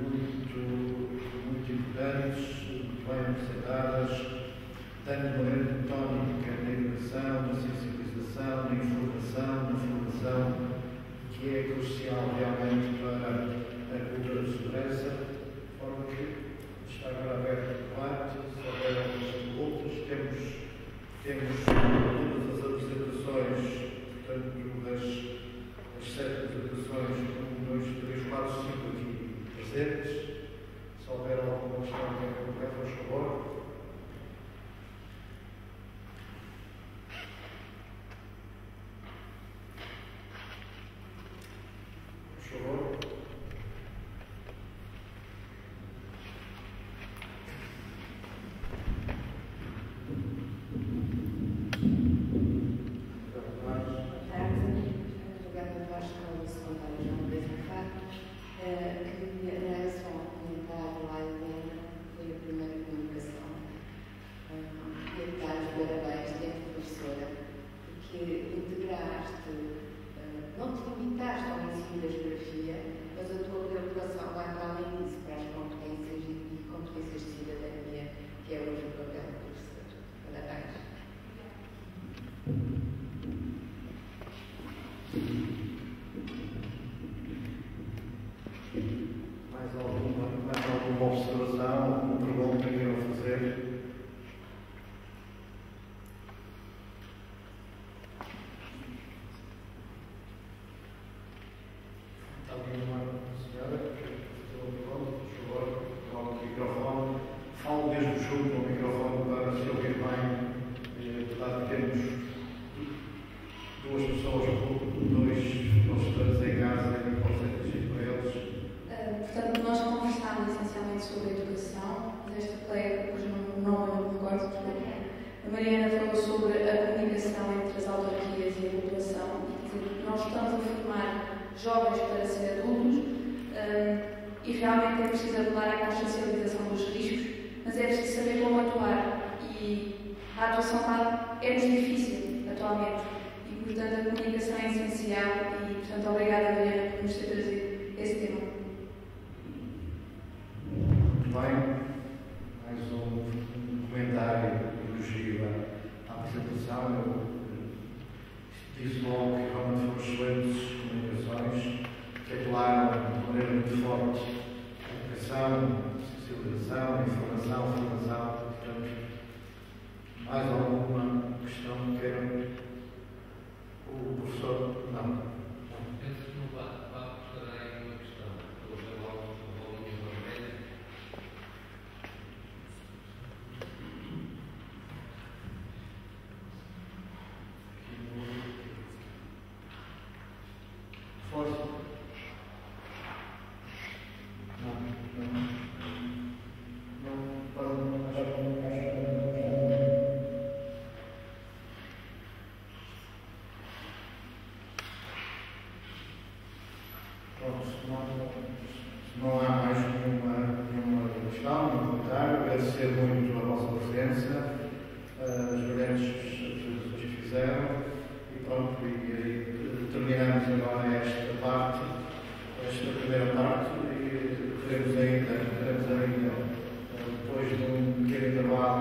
muito importantes, muito bem apresentadas, tanto no âmbito tónico da educação, da sensibilização, da informação, da formação, que é crucial realmente para a cultura de segurança, de forma que está agora aberto o debate, se houver outros, temos todas as apresentações, portanto, as 7 apresentações, 1, 2, 3, 4, 5 aqui presentes. Se houver alguma questão que quer colocar, por favor. Por favor. Mais alguma observação, alguma pergunta que queiram fazer? Alguma senhora que estou a pergunta, por favor, coloque o microfone. Falo mesmo junto ao microfone para se ouvir bem. Apesar de termos 2 pessoas, 2 professores em casa e pode ser dirigido para eles. Portanto, nós conversámos essencialmente sobre a educação, mas esta colega, cujo nome eu não me recordo, a Mariana falou sobre a comunicação entre as autarquias e a população, e dizer, nós estamos a formar jovens para ser adultos e realmente é preciso apelar à consciencialização dos riscos, mas é preciso saber como atuar, e a atuação lá é muito difícil atualmente, e portanto a comunicação é essencial, e portanto obrigada, Mariana, por nos ter trazido esse tema. Muito bem, mais um comentário, elogio à apresentação. Eu disse logo que realmente foram excelentes comunicações, que apelaram de maneira muito forte à educação, sensibilização, informação, formação. Portanto, mais alguma questão que queiram? O professor? Não. Penso que no bate-papo estará aí uma questão. Houve logo uma bolinha vermelha. Força. Não. Não há mais nenhuma questão, nenhum comentário. Agradecer muito a vossa presença, as brilhantes apresentações que fizeram, e pronto, e terminamos agora esta primeira parte, e teremos ainda depois de um pequeno intervalo,